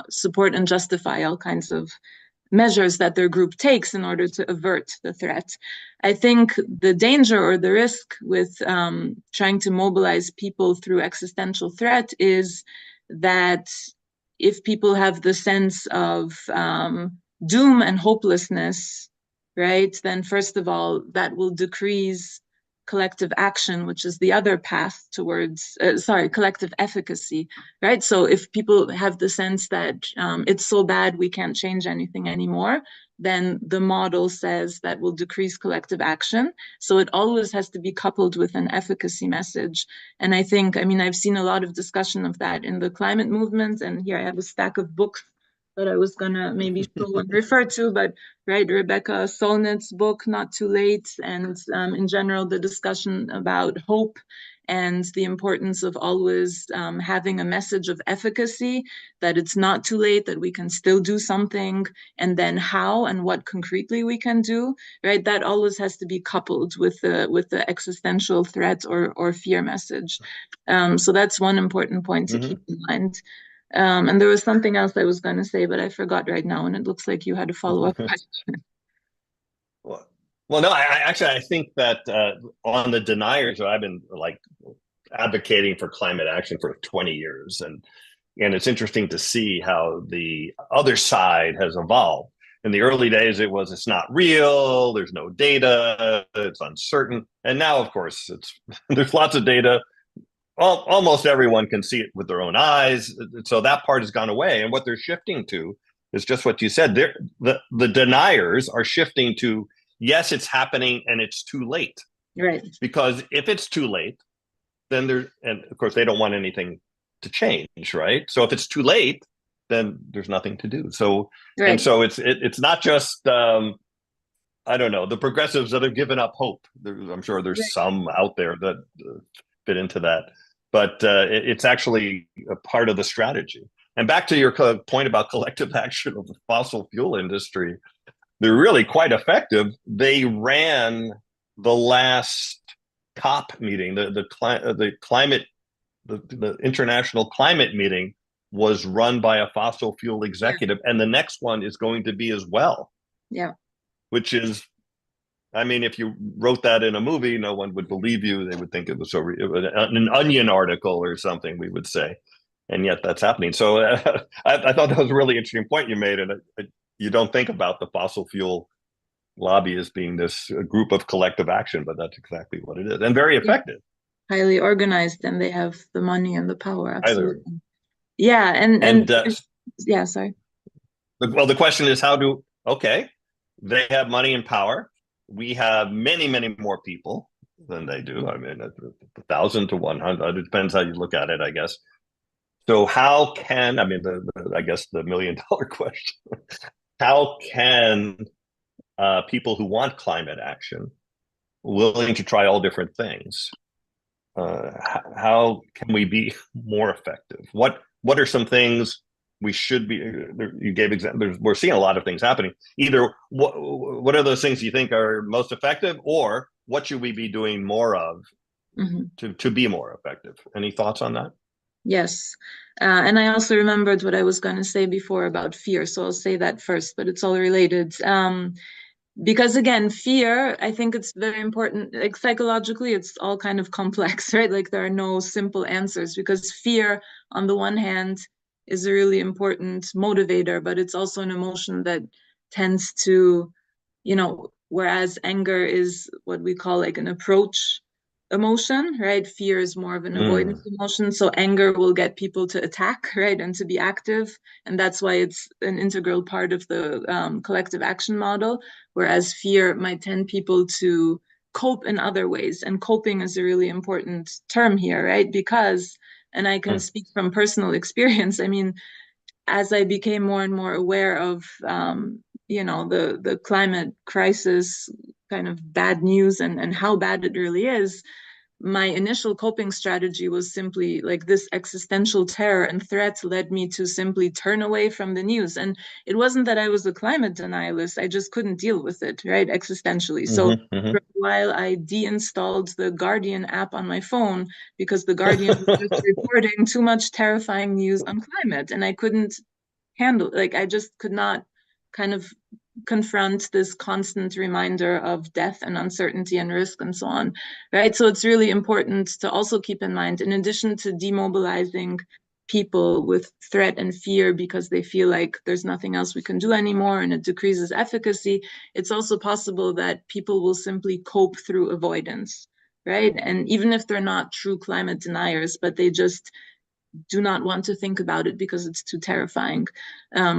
support and justify all kinds of measures that their group takes in order to avert the threat. I think the danger or the risk with trying to mobilize people through existential threat is that if people have the sense of doom and hopelessness, right, then first of all, that will decrease collective action, which is the other path towards, collective efficacy, right? So if people have the sense that it's so bad we can't change anything anymore, then the model says that will decrease collective action. So it always has to be coupled with an efficacy message. And I think, I've seen a lot of discussion of that in the climate movement, and here I have a stack of books that I was gonna maybe show and refer to, but right, Rebecca Solnit's book, Not Too Late, and in general, the discussion about hope and the importance of always having a message of efficacy, that it's not too late, that we can still do something, and then how and what concretely we can do, right? That always has to be coupled with the existential threat or fear message. So that's one important point to keep in mind. And there was something else I was going to say, but I forgot right now, and it looks like you had a follow-up question. Well, no, I think that on the deniers, I've been advocating for climate action for 20 years, and it's interesting to see how the other side has evolved. In the early days, it's not real, there's no data, it's uncertain, and now, of course, there's lots of data. Almost everyone can see it with their own eyes. So that part has gone away. And what they're shifting to is just what you said. The deniers are shifting to, yes, it's happening and it's too late. Right. Because if it's too late, then and of course, they don't want anything to change, right? So if it's too late, then there's nothing to do. So Right. and so it's not just I don't know, the progressives that have given up hope. I'm sure there's Right. some out there that fit into that, but it's actually a part of the strategy. And back to your point about collective action of the fossil fuel industry, they're really quite effective. They ran the last COP meeting, the climate, the international climate meeting was run by a fossil fuel executive, and the next one is going to be as well. Yeah. Which is, I mean, if you wrote that in a movie, no one would believe you. They would think it was an Onion article or something, we would say. And yet that's happening. So I thought that was a really interesting point you made. And you don't think about the fossil fuel lobby as being this group of collective action, but that's exactly what it is. And very effective. Highly organized, and they have the money and the power. Absolutely. Either. Yeah. And yeah, sorry. Well, the question is okay, they have money and power. We have many, many more people than they do. I mean, 1,000 to 100. It depends how you look at it, I guess. So how can, I mean, I guess the $1 million question, how can people who want climate action, willing to try all different things, how can we be more effective? What are some things we should be? You gave examples. We're seeing a lot of things happening. Either what are those things you think are most effective, or what should we be doing more of to be more effective? Any thoughts on that? Yes. And I also remembered what I was going to say before about fear. So I'll say that first, but it's all related. Because again, fear, I think it's very important. Like psychologically, it's all kind of complex, right? Like there are no simple answers, because fear, on the one hand, is a really important motivator, but it's also an emotion that tends to, whereas anger is what we call like an approach emotion, right? Fear is more of an avoidance emotion. So anger will get people to attack, right? And to be active. And that's why it's an integral part of the collective action model. Whereas fear might tend people to cope in other ways. And coping is a really important term here, right? Because, and I can speak from personal experience, I mean, as I became more and more aware of, the climate crisis, kind of bad news and how bad it really is, my initial coping strategy was simply like this existential terror and threat led me to simply turn away from the news. And it wasn't that I was a climate denialist, I just couldn't deal with it, right, existentially. So for a while I deinstalled the Guardian app on my phone because the Guardian was just reporting too much terrifying news on climate, and I couldn't handle, like I just could not kind of confront this constant reminder of death and uncertainty and risk and so on, right? So it's really important to also keep in mind, in addition to demobilizing people with threat and fear because they feel like there's nothing else we can do anymore and it decreases efficacy, it's also possible that people will simply cope through avoidance, right? And even if they're not true climate deniers, but they just do not want to think about it because it's too terrifying.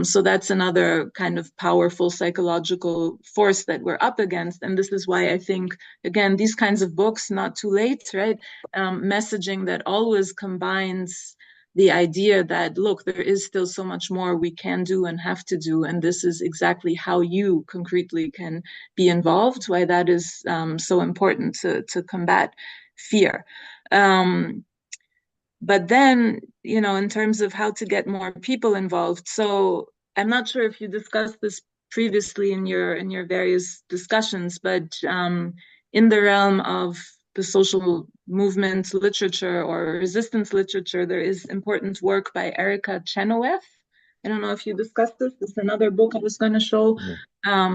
So that's another kind of powerful psychological force that we're up against. And this is why I think, again, these kinds of books, Not Too Late, right? Messaging that always combines the idea that, look, there is still so much more we can do and have to do. And this is exactly how you concretely can be involved, why that is so important to combat fear. But then, in terms of how to get more people involved, so I'm not sure if you discussed this previously in your various discussions, but in the realm of the social movement literature or resistance literature, there is important work by Erica Chenoweth. I don't know if you discussed this. This is another book I was going to show,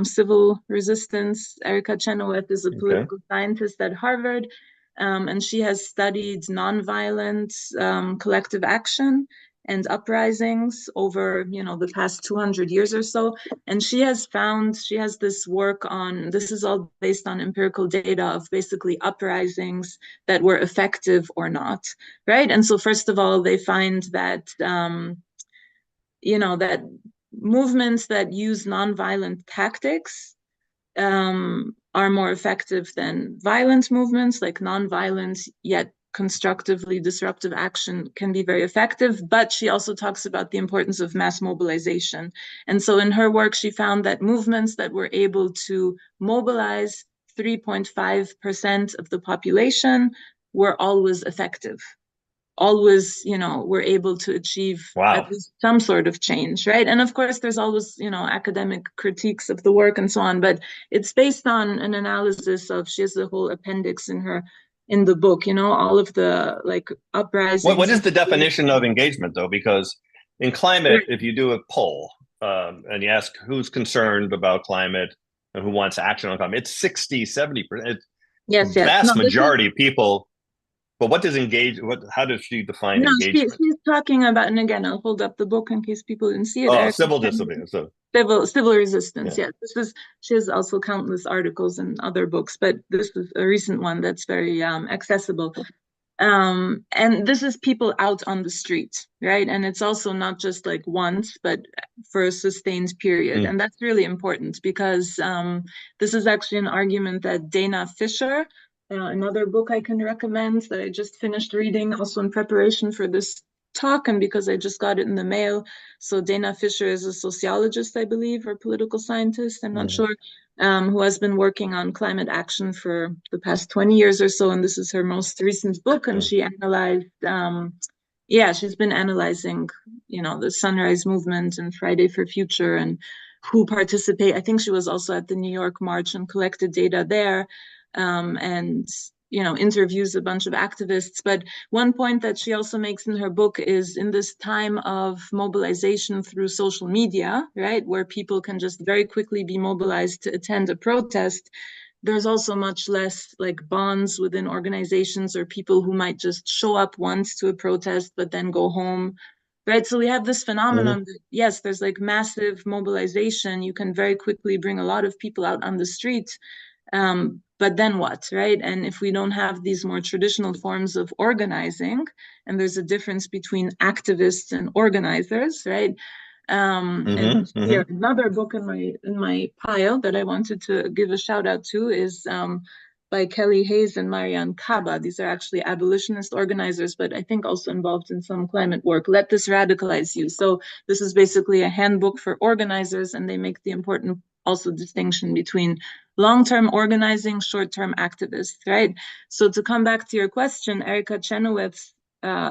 Civil Resistance. Erica Chenoweth is a political scientist at Harvard. And she has studied nonviolent collective action and uprisings over, the past 200 years or so. And she has this work on, this is all based on empirical data of basically uprisings that were effective or not, right? And so first of all, they find that, that movements that use nonviolent tactics are more effective than violent movements, like nonviolent yet constructively disruptive action can be very effective, but she also talks about the importance of mass mobilization. And so in her work, she found that movements that were able to mobilize 3.5% of the population were always effective. Always, were able to achieve at least some sort of change, right? And of course, there's always, academic critiques of the work and so on, but it's based on an analysis of, she has the whole appendix in the book, all of the like uprisings. What is the definition of engagement, though? Because in climate, if you do a poll and you ask who's concerned about climate and who wants action on climate, it's 60, 70%. Yes. Vast majority of people. But what does how does she define engagement? She's talking about, and again, I'll hold up the book in case people didn't see it. Civil disobedience. Civil resistance, yeah. She has also countless articles and other books, but this is a recent one that's very accessible. And this is people out on the street, right? And it's also not just like once, but for a sustained period. And that's really important because this is actually an argument that Dana Fisher, another book I can recommend that I just finished reading also in preparation for this talk and because I just got it in the mail. So Dana Fisher is a sociologist, I believe, or political scientist, I'm not sure, who has been working on climate action for the past 20 years or so. And this is her most recent book. And she analyzed, she's been analyzing, the Sunrise Movement and Friday for Future and who participate. I think she was also at the New York March and collected data there. And interviews a bunch of activists. But one point that she also makes in her book is in this time of mobilization through social media, right, where people can just very quickly be mobilized to attend a protest, there's also much less like bonds within organizations or people who might just show up once to a protest but then go home. Right, so we have this phenomenon that, yes, there's like massive mobilization. You can very quickly bring a lot of people out on the street. But then what, right? And if we don't have these more traditional forms of organizing, and there's a difference between activists and organizers, right? And here, another book in my pile that I wanted to give a shout out to is by Kelly Hayes and Marianne Kaba. These are actually abolitionist organizers, but I think also involved in some climate work. Let This Radicalize You. So this is basically a handbook for organizers, and they make the important also distinction between long-term organizing, short-term activists, right? So to come back to your question, Erica Chenoweth's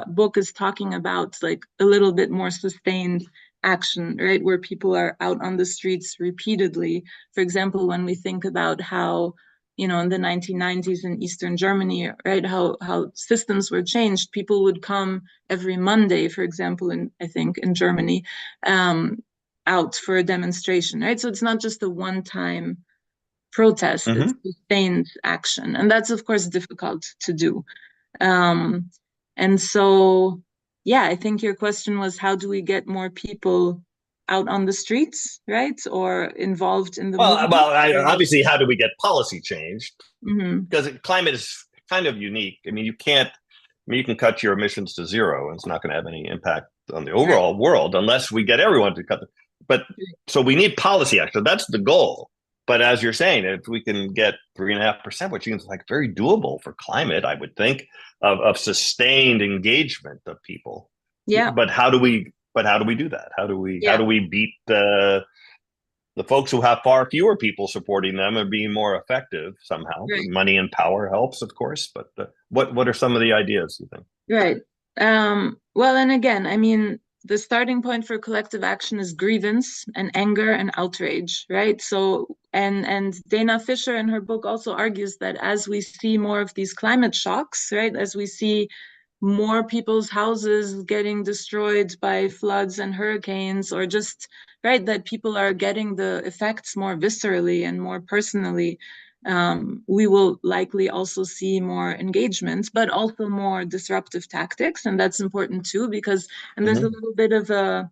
book is talking about like a little bit more sustained action, right? Where people are out on the streets repeatedly. For example, when we think about how, in the 1990s in Eastern Germany, right, how systems were changed, people would come every Monday, for example, I think in Germany, out for a demonstration, right? So it's not just a one-time protest, it's sustained action. And that's, of course, difficult to do. And so, I think your question was, how do we get more people out on the streets, right? Or involved in the movement? Obviously, how do we get policy changed? Because climate is kind of unique. I mean, you can cut your emissions to zero, and it's not going to have any impact on the overall world unless we get everyone to cut so we need policy action. That's the goal. But as you're saying, if we can get 3.5%, which seems like very doable for climate, I would think, of sustained engagement of people. Yeah. But how do we do that? How do we beat the folks who have far fewer people supporting them and being more effective somehow? Right. Money and power helps, of course, but what are some of the ideas you think? Right. Well, and again, I mean, the starting point for collective action is grievance and anger and outrage, right? So, and Dana Fisher in her book also argues that as we see more of these climate shocks, right, as we see more people's houses getting destroyed by floods and hurricanes, or just, right, that people are getting the effects more viscerally and more personally, we will likely also see more engagement, but also more disruptive tactics. And that's important too, because, and there's a little bit of a,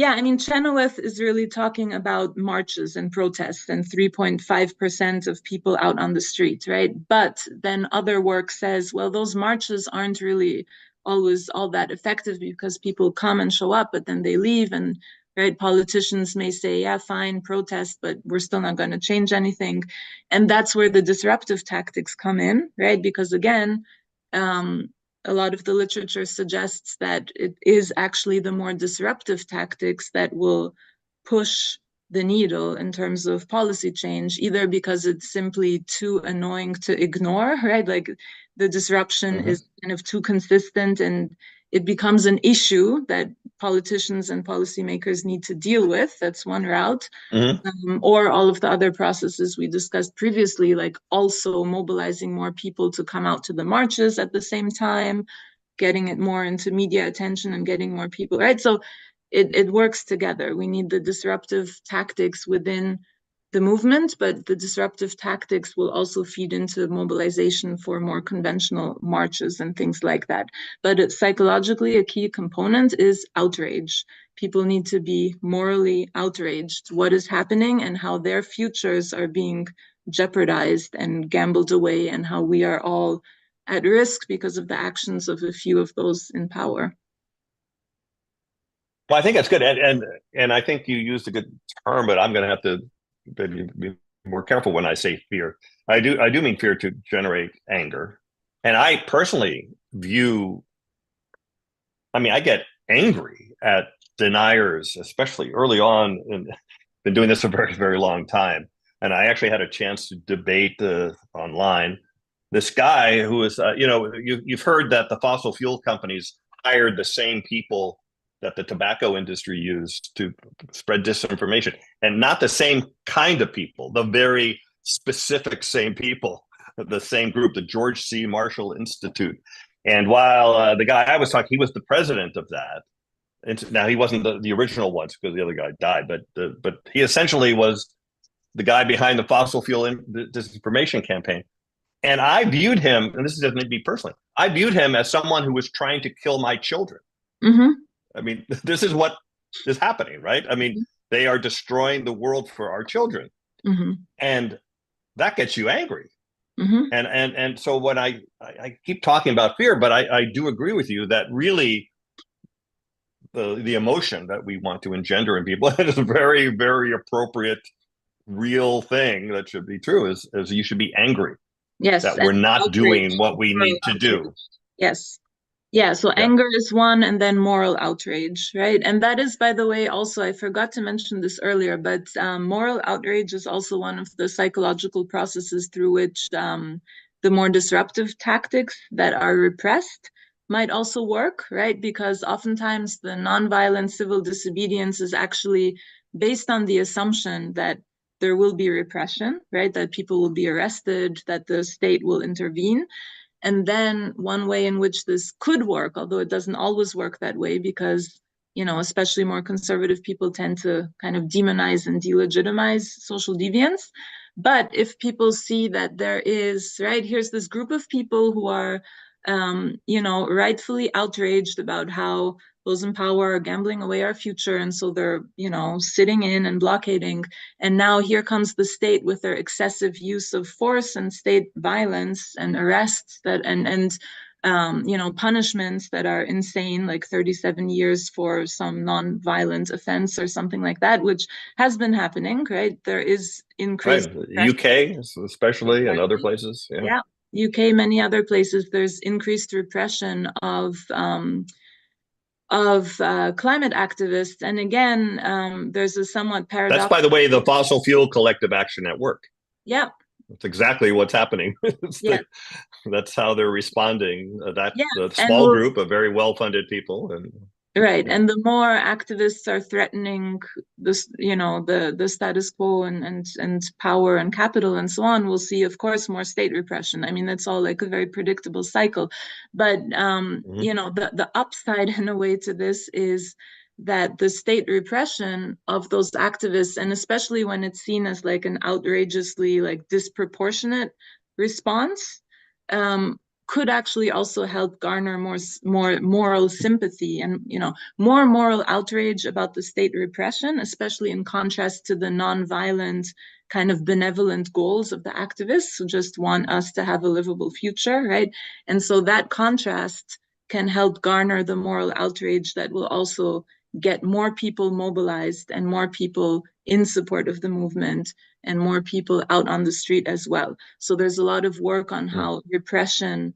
I mean, Chenoweth is really talking about marches and protests and 3.5% of people out on the street, right? But then other work says, well, those marches aren't really always all that effective because people come and show up, but then they leave, and right, politicians may say, yeah, fine, protest, but we're still not going to change anything. And that's where the disruptive tactics come in, right? Because again, A lot of the literature suggests that it is actually the more disruptive tactics that will push the needle in terms of policy change, either because it's simply too annoying to ignore, right? Like the disruption is kind of too consistent and it becomes an issue that politicians and policymakers need to deal with. That's one route. Or all of the other processes we discussed previously, like also mobilizing more people to come out to the marches at the same time, getting it more into media attention and getting more people, right? So it works together. We need the disruptive tactics within the movement, but the disruptive tactics will also feed into mobilization for more conventional marches and things like that. But psychologically, a key component is outrage. People need to be morally outraged what is happening and how their futures are being jeopardized and gambled away, and how we are all at risk because of the actions of a few of those in power. Well, I think that's good, and I think you used a good term, but I'm going to have to be more careful when I say fear. I do mean fear to generate anger, and I personally view. I mean, I get angry at deniers, especially early on, and been doing this for a very, very long time. And I actually had a chance to debate online this guy who was, you've heard that the fossil fuel companies hired the same people that the tobacco industry used to spread disinformation, and not the same kind of people, the very specific same people, the same group, the George C. Marshall Institute. And while the guy I was talking, he was the president of that. And now he wasn't the original ones because the other guy died, but he essentially was the guy behind the fossil fuel disinformation campaign. And I viewed him, and this doesn't me personally, I viewed him as someone who was trying to kill my children. I mean, this is what is happening, right? I mean, they are destroying the world for our children. And that gets you angry. And so when I keep talking about fear, but I do agree with you that really the emotion that we want to engender in people is a very, very appropriate, real thing that should be true, is you should be angry. Yes. That we're not doing what we need to do. Yes. Yeah, so anger is one, and then moral outrage, right? And that is, by the way, also, I forgot to mention this earlier, but moral outrage is also one of the psychological processes through which the more disruptive tactics that are repressed might also work, right? Because oftentimes the nonviolent civil disobedience is actually based on the assumption that there will be repression, right? That people will be arrested, that the state will intervene. And then one way in which this could work, although it doesn't always work that way, because, especially more conservative people tend to kind of demonize and delegitimize social deviance. But if people see that there is, right, here's this group of people who are, rightfully outraged about how those in power are gambling away our future, and so they're, sitting in and blockading. And now here comes the state with their excessive use of force and state violence and arrests that and punishments that are insane, like 37 years for some non-violent offense or something like that, which has been happening, right? There is increased UK, especially, and other places. Yeah, UK, many other places, there's increased repression of climate activists. And again, there's a somewhat paradox. That's, by the way, the fossil fuel collective action at work. Yeah. That's exactly what's happening. That's how they're responding. The small group of very well-funded people. Right. And the more activists are threatening this, the status quo and power and capital and so on, we'll see, of course, more state repression. I mean, that's all like a very predictable cycle. But, the upside in a way to this is that the state repression of those activists, and especially when it's seen as like an outrageously like disproportionate response, could actually also help garner more moral sympathy and more moral outrage about the state repression, especially in contrast to the non-violent kind of benevolent goals of the activists who just want us to have a livable future, right? And so that contrast can help garner the moral outrage that will also get more people mobilized and more people in support of the movement and more people out on the street as well. So there's a lot of work on how repression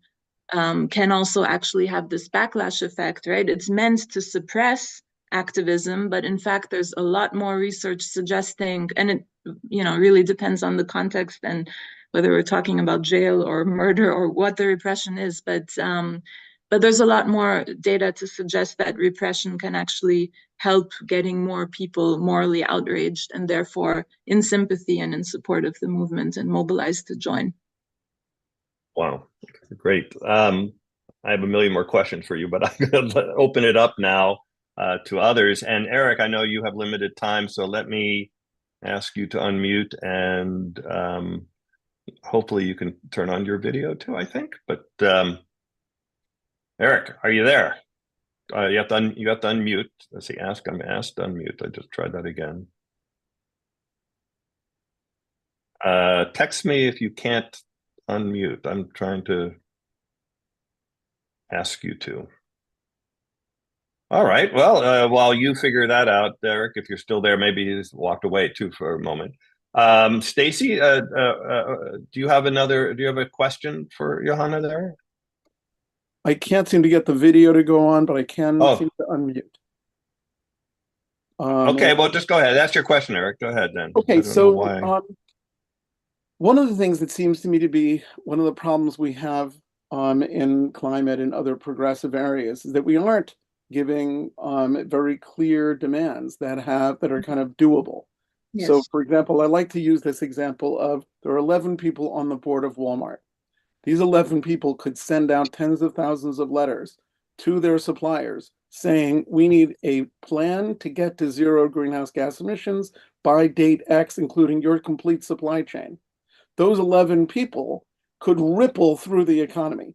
can also actually have this backlash effect, right? It's meant to suppress activism, but in fact, there's a lot more research suggesting, and it, really depends on the context and whether we're talking about jail or murder or what the repression is, but there's a lot more data to suggest that repression can actually help getting more people morally outraged and therefore in sympathy and in support of the movement and mobilized to join. Wow, great. I have a million more questions for you, but I'm going to open it up now to others. And Eric, I know you have limited time, so let me ask you to unmute, and hopefully you can turn on your video too, I think. But Eric, are you there? You have to unmute. Let's see, I'm asked to unmute. I just tried that again. Text me if you can't unmute. I'm trying to ask you to. All right. Well, while you figure that out, Derek, if you're still there, maybe you just walked away too for a moment. Stacy, do you have a question for Johanna there? I can't seem to get the video to go on, but I can seem to unmute. Okay, well, just go ahead. That's your question, Eric. Go ahead then. Okay, so one of the things that seems to me to be one of the problems we have in climate and other progressive areas is that we aren't giving very clear demands that are kind of doable. Yes. So, for example, I like to use this example of there are 11 people on the board of Walmart. These 11 people could send out tens of thousands of letters to their suppliers saying, we need a plan to get to zero greenhouse gas emissions by date X, including your complete supply chain. Those 11 people could ripple through the economy.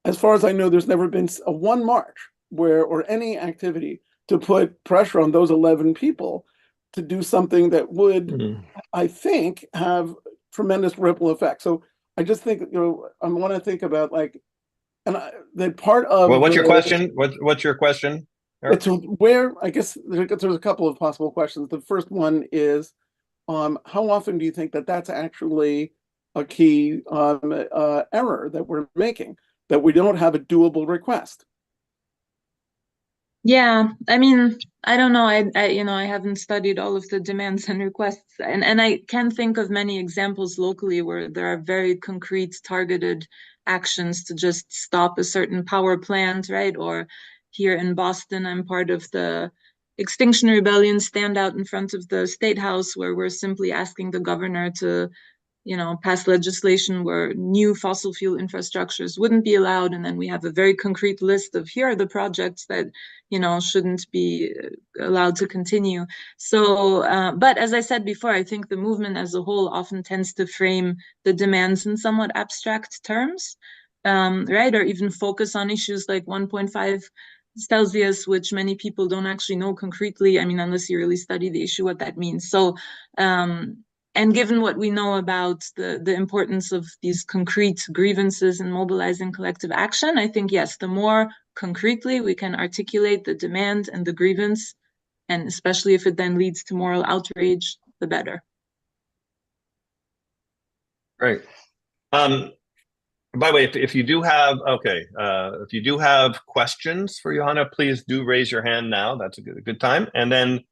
As far as I know, there's never been a one march or any activity to put pressure on those 11 people to do something that would, I think, have tremendous ripple effect. So I just think, I want to think about the part of. Well, what's your question? What's your question? It's where, I guess there's a couple of possible questions. The first one is, how often do you think that that's actually a key error that we're making, that we don't have a doable request? Yeah, I mean, I don't know. I haven't studied all of the demands and requests, and I can think of many examples locally where there are very concrete, targeted actions to just stop a certain power plant, right? Or here in Boston, I'm part of the Extinction Rebellion stand out in front of the State House, where we're simply asking the governor to pass legislation where new fossil fuel infrastructures wouldn't be allowed. And then we have a very concrete list of here are the projects that, shouldn't be allowed to continue. So, but as I said before, I think the movement as a whole often tends to frame the demands in somewhat abstract terms, right? Or even focus on issues like 1.5 Celsius, which many people don't actually know concretely. I mean, unless you really study the issue, what that means. So, and given what we know about the importance of these concrete grievances and mobilizing collective action, I think, yes, the more concretely we can articulate the demand and the grievance, and especially if it then leads to moral outrage, the better. Great. By the way, if you do have questions for Johanna, please do raise your hand now. That's a good time. And then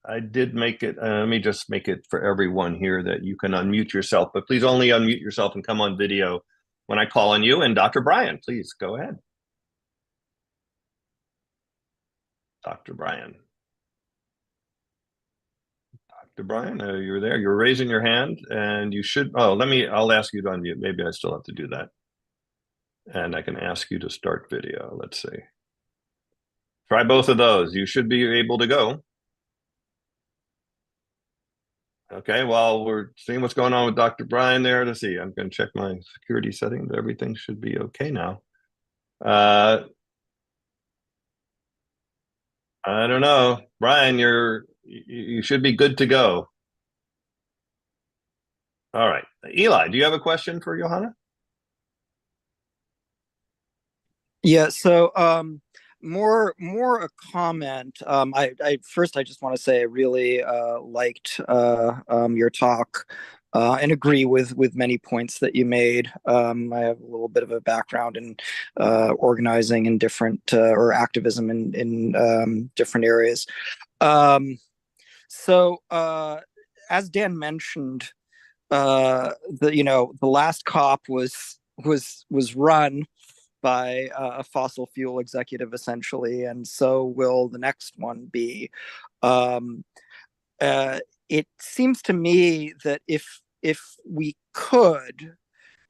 I did make it, let me just make it for everyone here that you can unmute yourself, but please only unmute yourself and come on video when I call on you. And Dr. Brian, please go ahead. Dr. Brian. Dr. Brian, you're there. You're raising your hand and you should, I'll ask you to unmute. Maybe I still have to do that. And I can ask you to start video. Let's see. Try both of those. You should be able to go. Okay, well, we're seeing what's going on with Dr. Brian there. Let's see, I'm going to check my security settings. Everything should be okay now. I don't know. Brian, you should be good to go. All right. Eli, do you have a question for Johanna? Yeah, so more a comment. I just want to say I really liked your talk. and agree with many points that you made. I have a little bit of a background in organizing in different or activism in different areas. So as Dan mentioned, the last COP was run by a fossil fuel executive essentially, and so will the next one be. Um, it seems to me that if we could,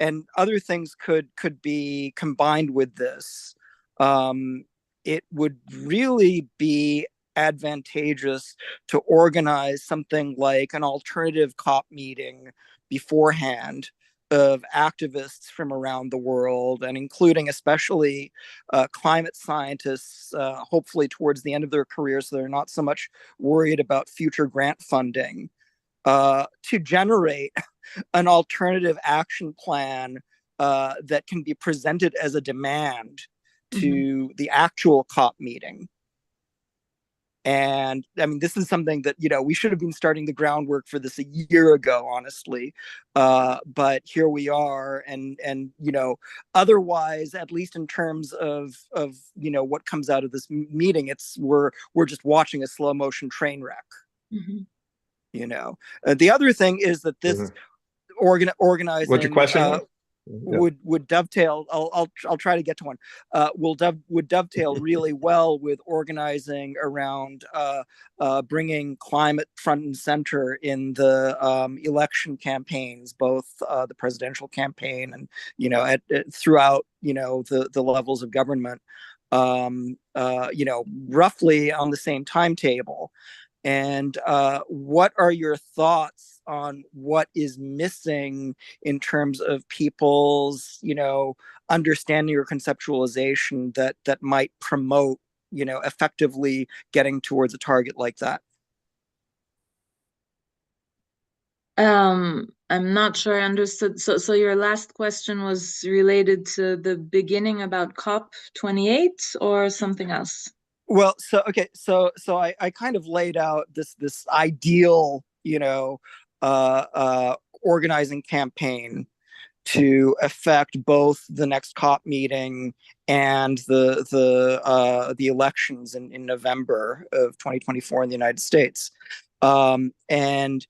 and other things could be combined with this, it would really be advantageous to organize something like an alternative COP meeting beforehand of activists from around the world, and including especially climate scientists, hopefully towards the end of their career, so they're not so much worried about future grant funding, to generate an alternative action plan that can be presented as a demand to the actual COP meeting. And I mean, this is something that, we should have been starting the groundwork for this a year ago, honestly. But here we are. And otherwise, at least in terms of what comes out of this meeting, we're just watching a slow motion train wreck. The other thing is that this organizing. What's your question? Would dovetail. I'll try to get to one. Would dovetail really well with organizing around bringing climate front and center in the election campaigns, both the presidential campaign and throughout the levels of government. Roughly on the same timetable. And what are your thoughts on what is missing in terms of people's, understanding or conceptualization that might promote, effectively getting towards a target like that? I'm not sure I understood. So your last question was related to the beginning about COP28 or something else? Well, so I kind of laid out this ideal, organizing campaign to affect both the next COP meeting and the elections in November of 2024 in the United States. And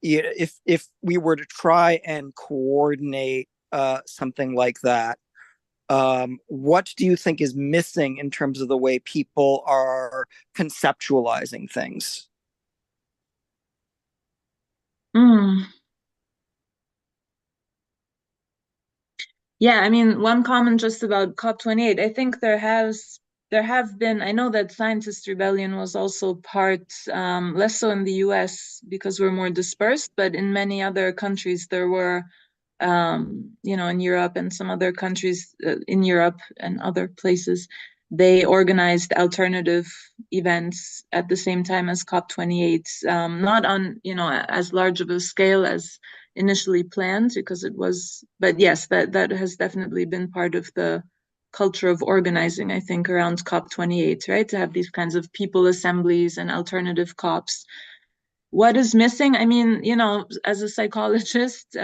if we were to try and coordinate something like that, what do you think is missing in terms of the way people are conceptualizing things? Yeah, I mean, one comment just about COP28. I think there have been, I know that Scientist Rebellion was also part, less so in the US because we're more dispersed, but in many other countries there were, in Europe and some other countries in Europe and other places, they organized alternative events at the same time as COP28, not on, as large of a scale as initially planned because it was, but yes, that has definitely been part of the culture of organizing, I think, around COP28, right? To have these kinds of people assemblies and alternative COPs. What is missing? I mean, as a psychologist,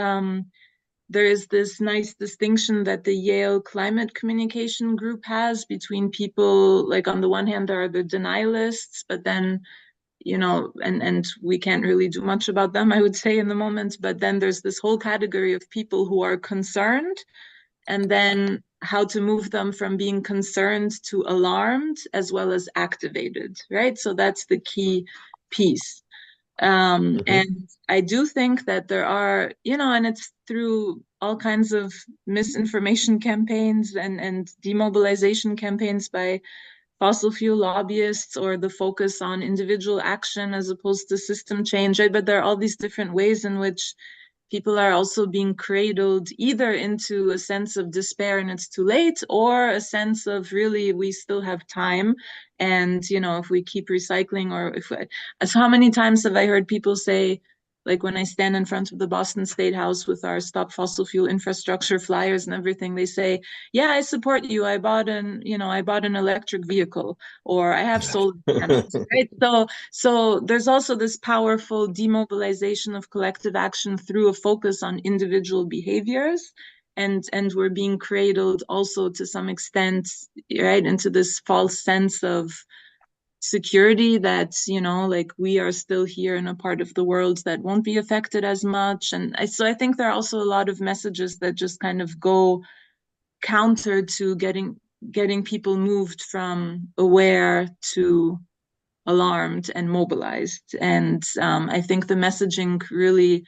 there is this nice distinction that the Yale Climate Communication Group has between people, like on the one hand, there are the denialists, but then, and we can't really do much about them, I would say, in the moment, but then there's this whole category of people who are concerned, and then how to move them from being concerned to alarmed as well as activated, right? So that's the key piece. And I do think that there are, and it's through all kinds of misinformation campaigns and demobilization campaigns by fossil fuel lobbyists, or the focus on individual action as opposed to system change, right? But there are all these different ways in which people are also being cradled either into a sense of despair and it's too late, or a sense of really we still have time, and if we keep recycling, or so how many times have I heard people say, Like when I stand in front of the Boston State House with our Stop Fossil Fuel Infrastructure flyers and everything, they say, yeah, I support you. I bought an electric vehicle, or I have solar panels, right? So there's also this powerful demobilization of collective action through a focus on individual behaviors. And we're being cradled also to some extent, right, into this false sense of security that, like we are still here in a part of the world that won't be affected as much. And so I think there are also a lot of messages that just kind of go counter to getting people moved from aware to alarmed and mobilized. And I think the messaging really,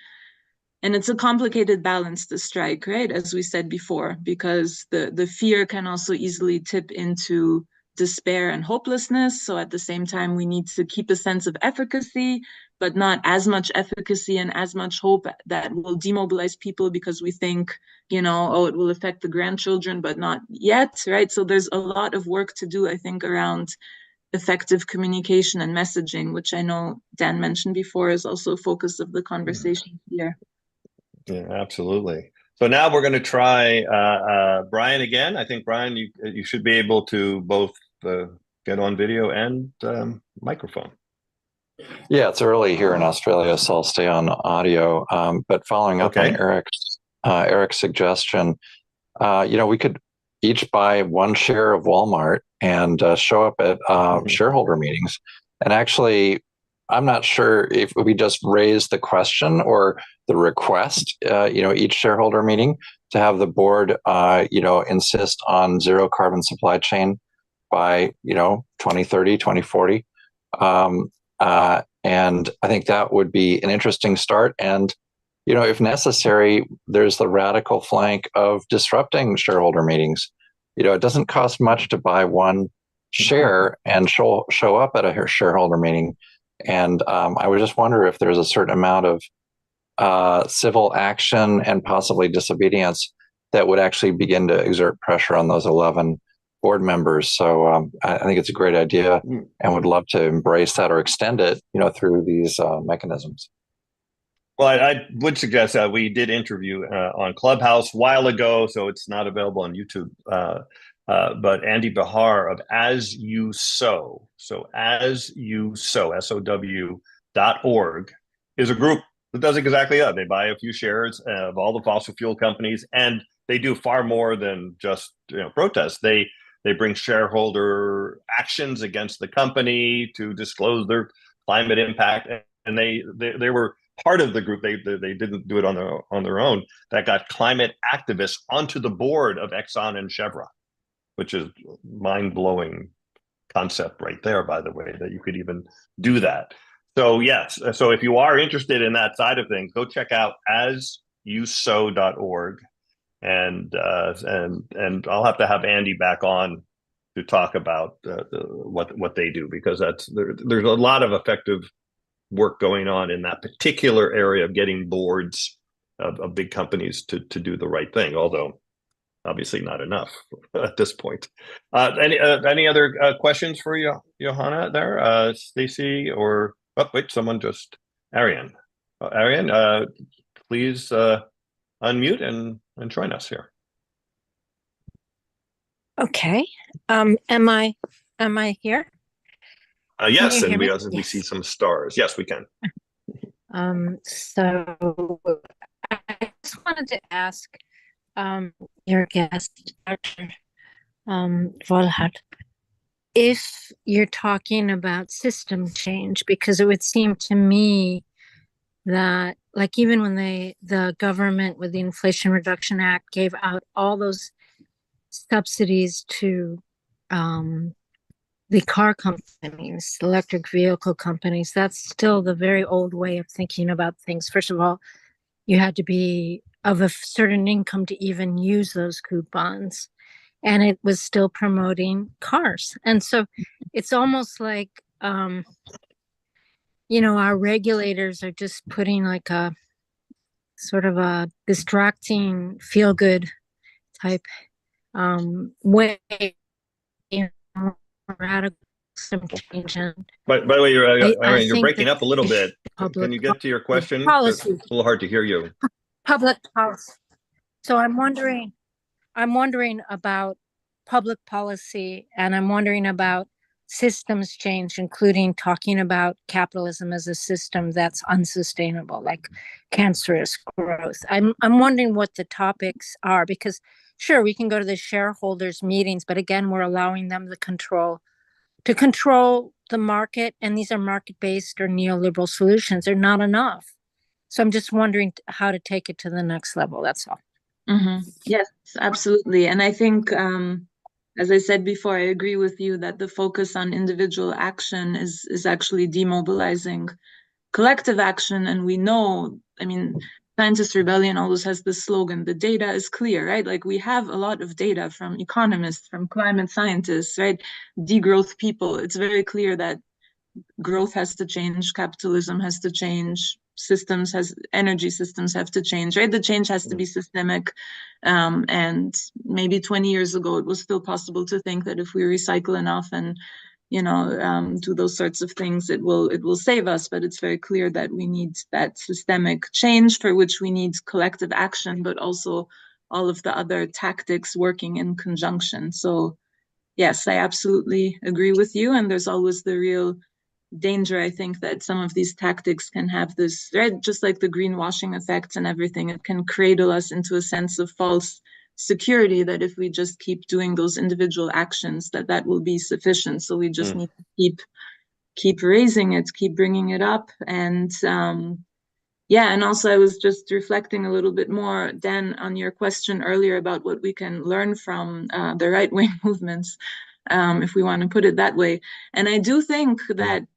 and it's a complicated balance to strike, right? As we said before, because the fear can also easily tip into despair and hopelessness. So at the same time, we need to keep a sense of efficacy, but not as much efficacy and as much hope that will demobilize people because we think, it will affect the grandchildren, but not yet, right? So there's a lot of work to do, I think, around effective communication and messaging, which I know Dan mentioned before is also a focus of the conversation here. Yeah, absolutely. So now we're going to try Brian again. I think, Brian, you should be able to both get on video and microphone. Yeah, it's early here in Australia, so I'll stay on audio. But following up on Eric's suggestion, we could each buy one share of Walmart and show up at shareholder meetings. And actually, I'm not sure if we just raise the question or the request, each shareholder meeting to have the board, insist on zero carbon supply chain by, 2030, 2040. And I think that would be an interesting start. And, if necessary, there's the radical flank of disrupting shareholder meetings. It doesn't cost much to buy one share and show up at a shareholder meeting. And I would just wonder if there's a certain amount of civil action and possibly disobedience that would actually begin to exert pressure on those 11 board members. So I think it's a great idea and would love to embrace that or extend it, through these mechanisms. Well, I would suggest that we did interview on Clubhouse a while ago, so it's not available on YouTube. But Andy Bahar of As You Sow, so As You Sow, SOW.org, is a group that does exactly that. They buy a few shares of all the fossil fuel companies, and they do far more than just protests. They bring shareholder actions against the company to disclose their climate impact, and they were part of the group. They didn't do it on their own. That got climate activists onto the board of Exxon and Chevron, which is mind-blowing concept right there, by the way, that you could even do that. So yes, so if you are interested in that side of things, go check out asyousow.org, and I'll have to have Andy back on to talk about what they do, because there's a lot of effective work going on in that particular area of getting boards of big companies to do the right thing, although obviously not enough at this point. Any other questions for you, Johanna there? Stacy, or someone just Ariane. Ariane, please unmute and join us here. Okay. Am I here? Yes, and we see some stars. Yes, we can. So I just wanted to ask your guest, Dr. Vollhardt, if you're talking about system change, because it would seem to me that, like, even when the government with the Inflation Reduction Act gave out all those subsidies to the car companies, electric vehicle companies, that's still the very old way of thinking about things. First of all, you had to be of a certain income to even use those coupons, and it was still promoting cars. And so it's almost like, our regulators are just putting like a sort of a distracting, feel-good type way, radical system change. By the way, you're breaking up a little bit. public Can you get to your question? policy. It's a little hard to hear you. Public policy. So I'm wondering about public policy, and I'm wondering about systems change, including talking about capitalism as a system that's unsustainable, like cancerous growth. I'm wondering what the topics are, because sure, we can go to the shareholders meetings, but again, we're allowing them the control the market, and these are market-based or neoliberal solutions. They're not enough. So I'm just wondering how to take it to the next level. That's all. Yes, absolutely. And I think, as I said before, I agree with you that the focus on individual action is actually demobilizing collective action. And we know, I mean, Scientist Rebellion always has this slogan, the data is clear, right? Like we have a lot of data from economists, from climate scientists, right? Degrowth people. It's very clear that growth has to change, capitalism has to change, energy systems have to change, right? The change has to be systemic. And maybe 20 years ago, it was still possible to think that if we recycle enough and do those sorts of things, it will save us. But it's very clear that we need that systemic change, for which we need collective action, but also all of the other tactics working in conjunction. So yes, I absolutely agree with you. And there's always the real danger, I think, that some of these tactics can have this, right, just like the greenwashing effects and everything, it can cradle us into a sense of false security that if we just keep doing those individual actions, that will be sufficient. So we just need to keep raising it, keep bringing it up. And yeah, and also I was just reflecting a little bit more, Dan, on your question earlier about what we can learn from the right-wing movements, if we want to put it that way. And I do think that,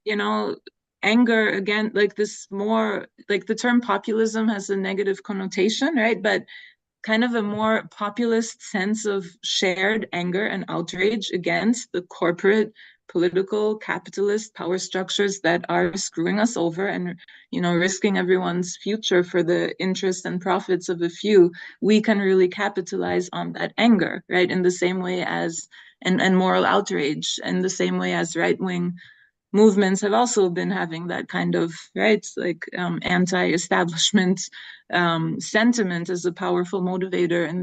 anger, again, like this more, like the term populism has a negative connotation, right? But kind of a more populist sense of shared anger and outrage against the corporate, political, capitalist power structures that are screwing us over and, risking everyone's future for the interests and profits of a few. We can really capitalize on that anger, right? In the same way as, and moral outrage, in the same way as right-wing movements have also been having that kind of, right, like anti-establishment sentiment as a powerful motivator in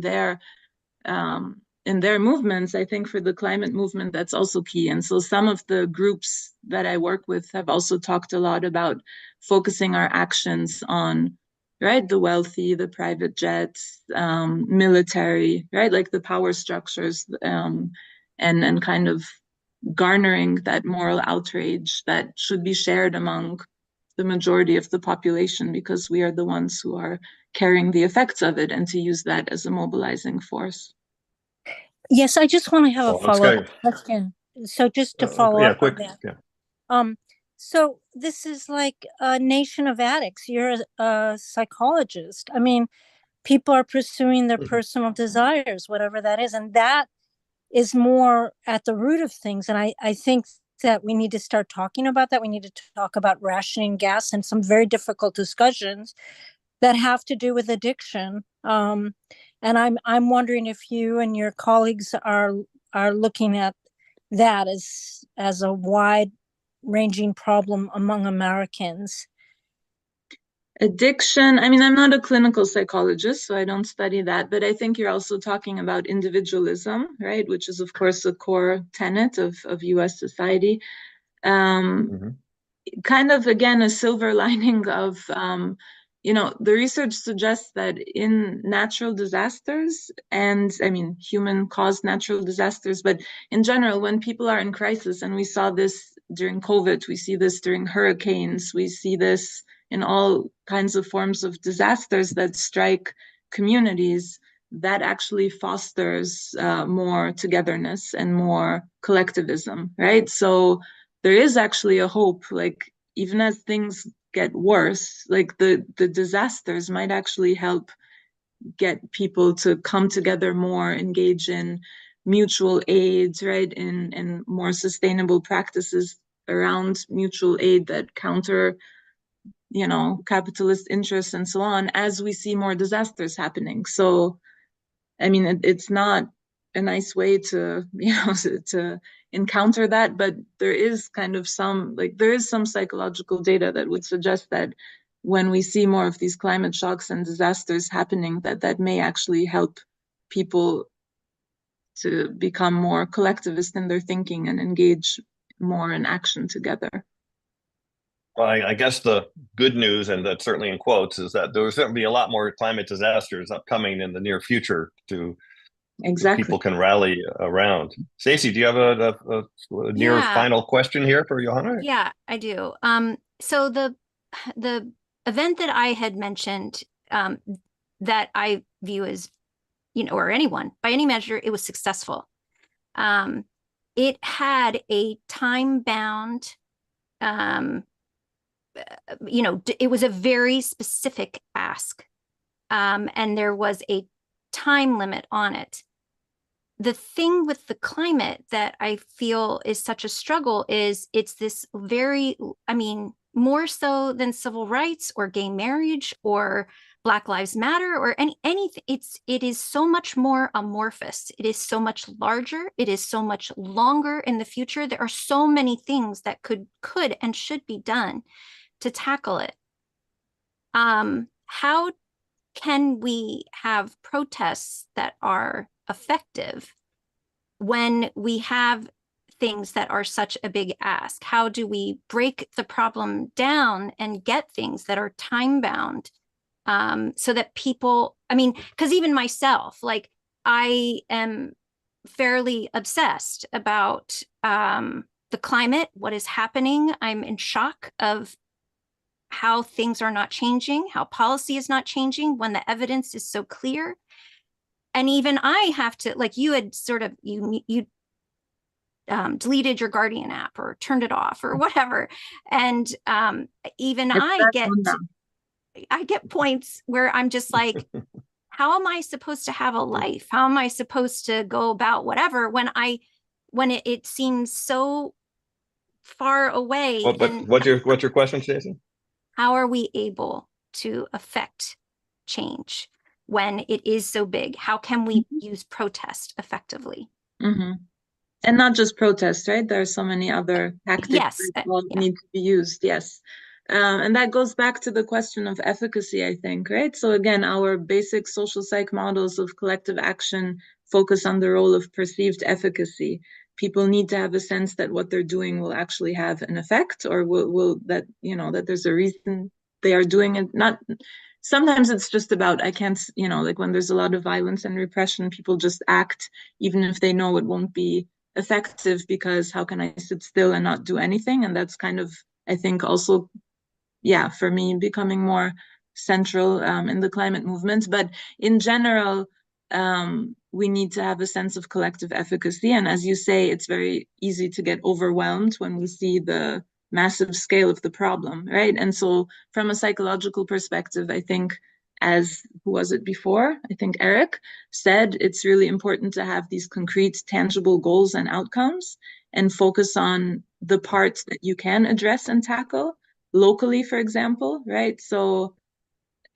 their movements. I think for the climate movement, that's also key. And so some of the groups that I work with have also talked a lot about focusing our actions on, right, the wealthy, the private jets, military, right, like the power structures, and kind of garnering that moral outrage that should be shared among the majority of the population, because we are the ones who are carrying the effects of it, and to use that as a mobilizing force. Yes, I just want to have a follow-up question. So just to follow up quick, on that. So this is like a nation of addicts. You're a psychologist. I mean, people are pursuing their personal desires, whatever that is. And that is more at the root of things. And I think that we need to start talking about that. We need to talk about rationing gas and some very difficult discussions that have to do with addiction. And I'm wondering if you and your colleagues are looking at that as a wide-ranging problem among Americans. Addiction, I mean, I'm not a clinical psychologist, so I don't study that, but I think you're also talking about individualism, right? Which is, of course, a core tenet of US society. Kind of, again, a silver lining of, the research suggests that in natural disasters, and I mean, human-caused natural disasters, but in general, when people are in crisis, and we saw this during COVID, we see this during hurricanes, we see this in all kinds of forms of disasters that strike communities, that actually fosters more togetherness and more collectivism, right? So there is actually a hope, like even as things get worse, like the disasters might actually help get people to come together more, engage in mutual aid, right? In more sustainable practices around mutual aid that counter capitalist interests and so on, as we see more disasters happening. So, I mean, it's not a nice way to, to encounter that. But there is kind of some psychological data that would suggest that when we see more of these climate shocks and disasters happening, that may actually help people to become more collectivist in their thinking and engage more in action together. Well, I guess the good news, and that's certainly in quotes, is that there's going to be a lot more climate disasters upcoming in the near future to Exactly. people can rally around. Stacey, do you have a near final question here for Johanna? Yeah, I do. So the event that I had mentioned, that I view as, or anyone by any measure, it was successful. It had a time-bound, it was a very specific ask, and there was a time limit on it. The thing with the climate that I feel is such a struggle is it's this very, more so than civil rights or gay marriage or Black Lives Matter or anything. It is so much more amorphous. It is so much larger. It is so much longer in the future. There are so many things that could and should be done to tackle it. How can we have protests that are effective when we have things that are such a big ask? How do we break the problem down and get things that are time bound, so that people, because even myself, like, I am fairly obsessed about the climate, what is happening. I'm in shock of how things are not changing, how policy is not changing when the evidence is so clear. And even I have to, like, you had sort of, you deleted your Guardian app or turned it off or whatever. And even I get points where I'm just like, how am I supposed to have a life? How am I supposed to go about whatever when it seems so far away? But what's your question, Stacey? How are we able to affect change when it is so big? How can we use protest effectively? Mm-hmm. And not just protest, right? There are so many other tactics that need to be used. Yes. And that goes back to the question of efficacy, I think, right? So again, our basic social psych models of collective action focus on the role of perceived efficacy. People need to have a sense that what they're doing will actually have an effect, or will that, that there's a reason they are doing it. Not sometimes it's just about, I can't, like when there's a lot of violence and repression, people just act even if they know it won't be effective, because how can I sit still and not do anything? And that's kind of, I think, also, for me, becoming more central in the climate movement. But in general, we need to have a sense of collective efficacy. And as you say, it's very easy to get overwhelmed when we see the massive scale of the problem, right? And so from a psychological perspective, I think, as who was it before? I think Eric said, it's really important to have these concrete, tangible goals and outcomes and focus on the parts that you can address and tackle locally, for example, right? So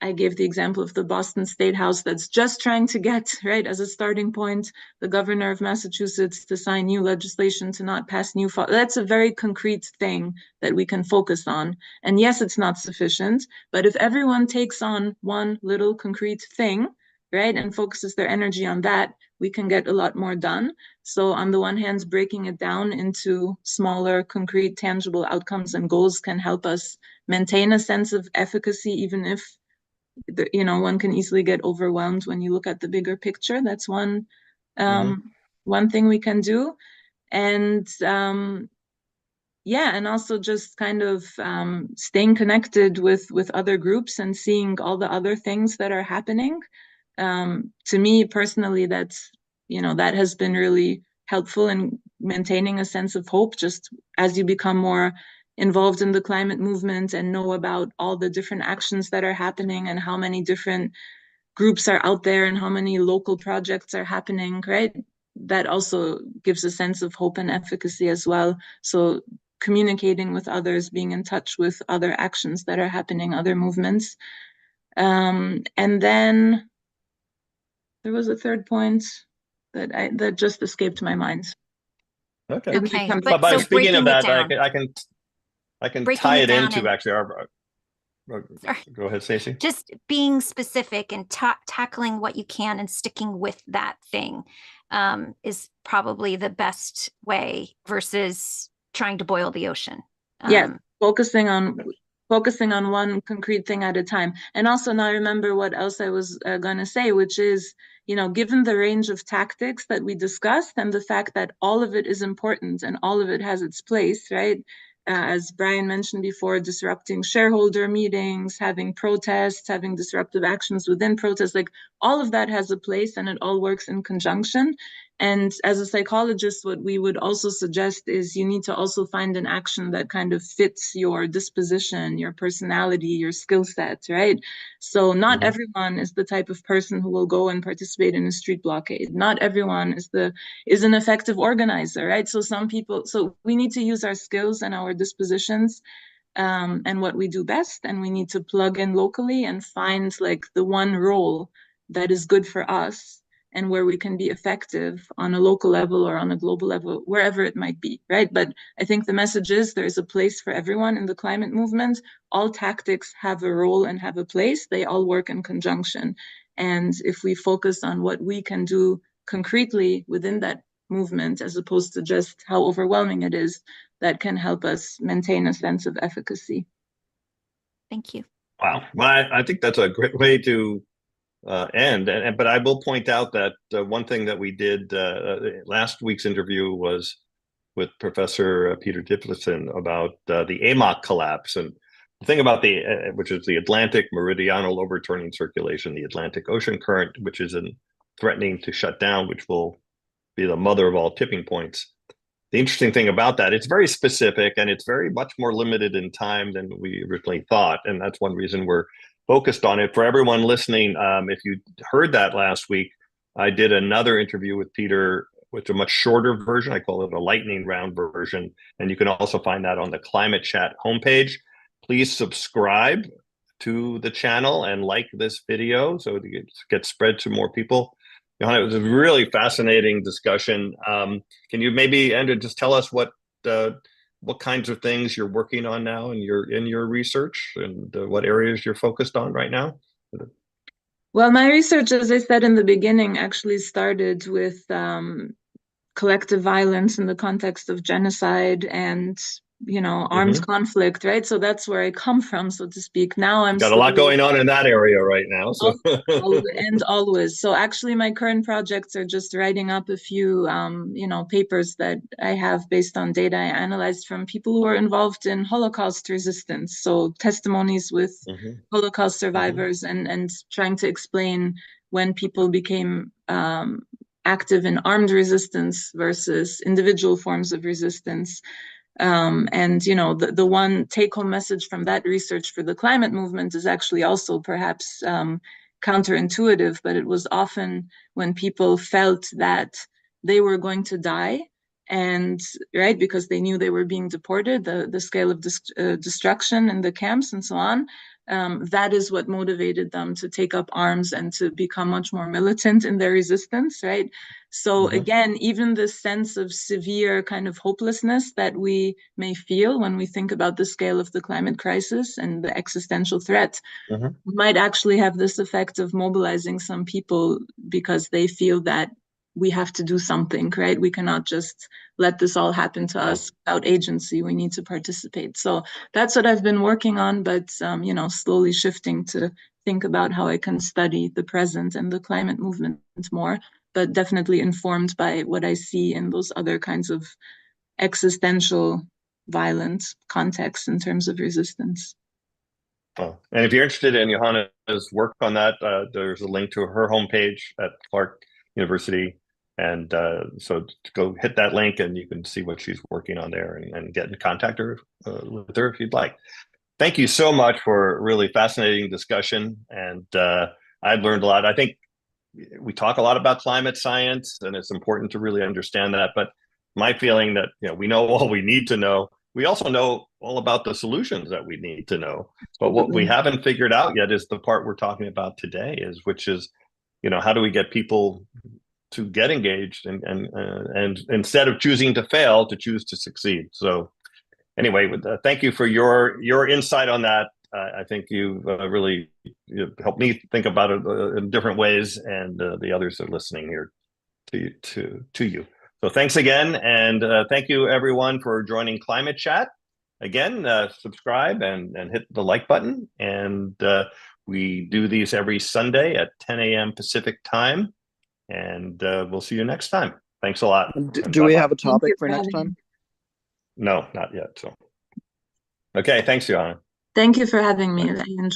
I gave the example of the Boston State House that's just trying to get, right, as a starting point, the governor of Massachusetts to sign new legislation to not pass new. That's a very concrete thing that we can focus on. And yes, it's not sufficient, but if everyone takes on one little concrete thing, right, and focuses their energy on that, we can get a lot more done. So on the one hand, breaking it down into smaller, concrete, tangible outcomes and goals can help us maintain a sense of efficacy, even if one can easily get overwhelmed when you look at the bigger picture. That's one thing we can do. And and also just kind of staying connected with other groups and seeing all the other things that are happening. To me personally, that's, that has been really helpful in maintaining a sense of hope, just as you become more involved in the climate movement and know about all the different actions that are happening and how many different groups are out there and how many local projects are happening, right? That also gives a sense of hope and efficacy as well. So communicating with others, being in touch with other actions that are happening, other movements. And then there was a third point that just escaped my mind. Okay. Okay, Comes but But so speaking of breaking it that, down, I can breaking tie it it down into and- actually Sorry. go ahead, Stacey. just being specific and tackling what you can and sticking with that thing is probably the best way versus trying to boil the ocean. Yes, focusing on one concrete thing at a time. And also now I remember what else I was going to say, which is, given the range of tactics that we discussed and the fact that all of it is important and all of it has its place, right? As Brian mentioned before, disrupting shareholder meetings, having protests, having disruptive actions within protests, like all of that has a place and it all works in conjunction. And as a psychologist, what we would also suggest is you need to also find an action that kind of fits your disposition, your personality, your skill set, right? So not everyone is the type of person who will go and participate in a street blockade. Not everyone is an effective organizer, right? So we need to use our skills and our dispositions and what we do best, and we need to plug in locally and find like the one role that is good for us and where we can be effective on a local level or on a global level, wherever it might be, right? But I think the message is there is a place for everyone in the climate movement. All tactics have a role and have a place. They all work in conjunction. And if we focus on what we can do concretely within that movement, as opposed to just how overwhelming it is, that can help us maintain a sense of efficacy. Thank you. Wow. Well, I think that's a great way to end. But I will point out that one thing that we did last week's interview was with Professor Peter Dickinson about the AMOC collapse. And the thing about which is the Atlantic Meridional Overturning Circulation, the Atlantic Ocean current, which is threatening to shut down, which will be the mother of all tipping points. The interesting thing about that, it's very specific and it's very much more limited in time than we originally thought. And that's one reason we're focused on it. For everyone listening, if you heard that last week, I did another interview with Peter with a much shorter version. I call it a lightning round version. And you can also find that on the Climate Chat homepage. Please subscribe to the channel and like this video so it gets spread to more people. Johanna, it was a really fascinating discussion. Can you maybe, Andrew, just tell us what kinds of things you're working on now in your research and what areas you're focused on right now? Well, my research, as I said in the beginning, actually started with collective violence in the context of genocide and armed conflict, right? So that's where I come from, so to speak. Now I'm got a lot going on in that area right now. So and always. So actually my current projects are just writing up a few papers that I have based on data I analyzed from people who were involved in Holocaust resistance. So testimonies with Holocaust survivors and trying to explain when people became active in armed resistance versus individual forms of resistance. And the one take-home message from that research for the climate movement is actually also perhaps counterintuitive, but it was often when people felt that they were going to die, and right, because they knew they were being deported, the scale of destruction in the camps and so on, that is what motivated them to take up arms and to become much more militant in their resistance, right? So again, even the sense of severe kind of hopelessness that we may feel when we think about the scale of the climate crisis and the existential threat might actually have this effect of mobilizing some people because they feel that we have to do something, right? We cannot just let this all happen to us without agency. We need to participate. So that's what I've been working on, but slowly shifting to think about how I can study the present and the climate movement more, but definitely informed by what I see in those other kinds of existential violent contexts in terms of resistance. Oh. And if you're interested in Johanna's work on that, there's a link to her homepage at Clark University. And so go hit that link and you can see what she's working on there and get in contact with her if you'd like. Thank you so much for a really fascinating discussion. And I've learned a lot. I think we talk a lot about climate science and it's important to really understand that. But my feeling that we know all we need to know. We also know all about the solutions that we need to know. But what we haven't figured out yet is the part we're talking about today, which is how do we get people get engaged and instead of choosing to fail, to choose to succeed. So anyway, thank you for your insight on that. I think you've really helped me think about it in different ways, and the others are listening here to you. So thanks again, and thank you everyone for joining Climate Chat. Again, subscribe and hit the like button, and we do these every Sunday at 10 a.m. Pacific time, and we'll see you next time. Thanks a lot. Do we have a topic for next time? No, not yet. So, okay, thanks, Johanna. Thank you for having me. I enjoyed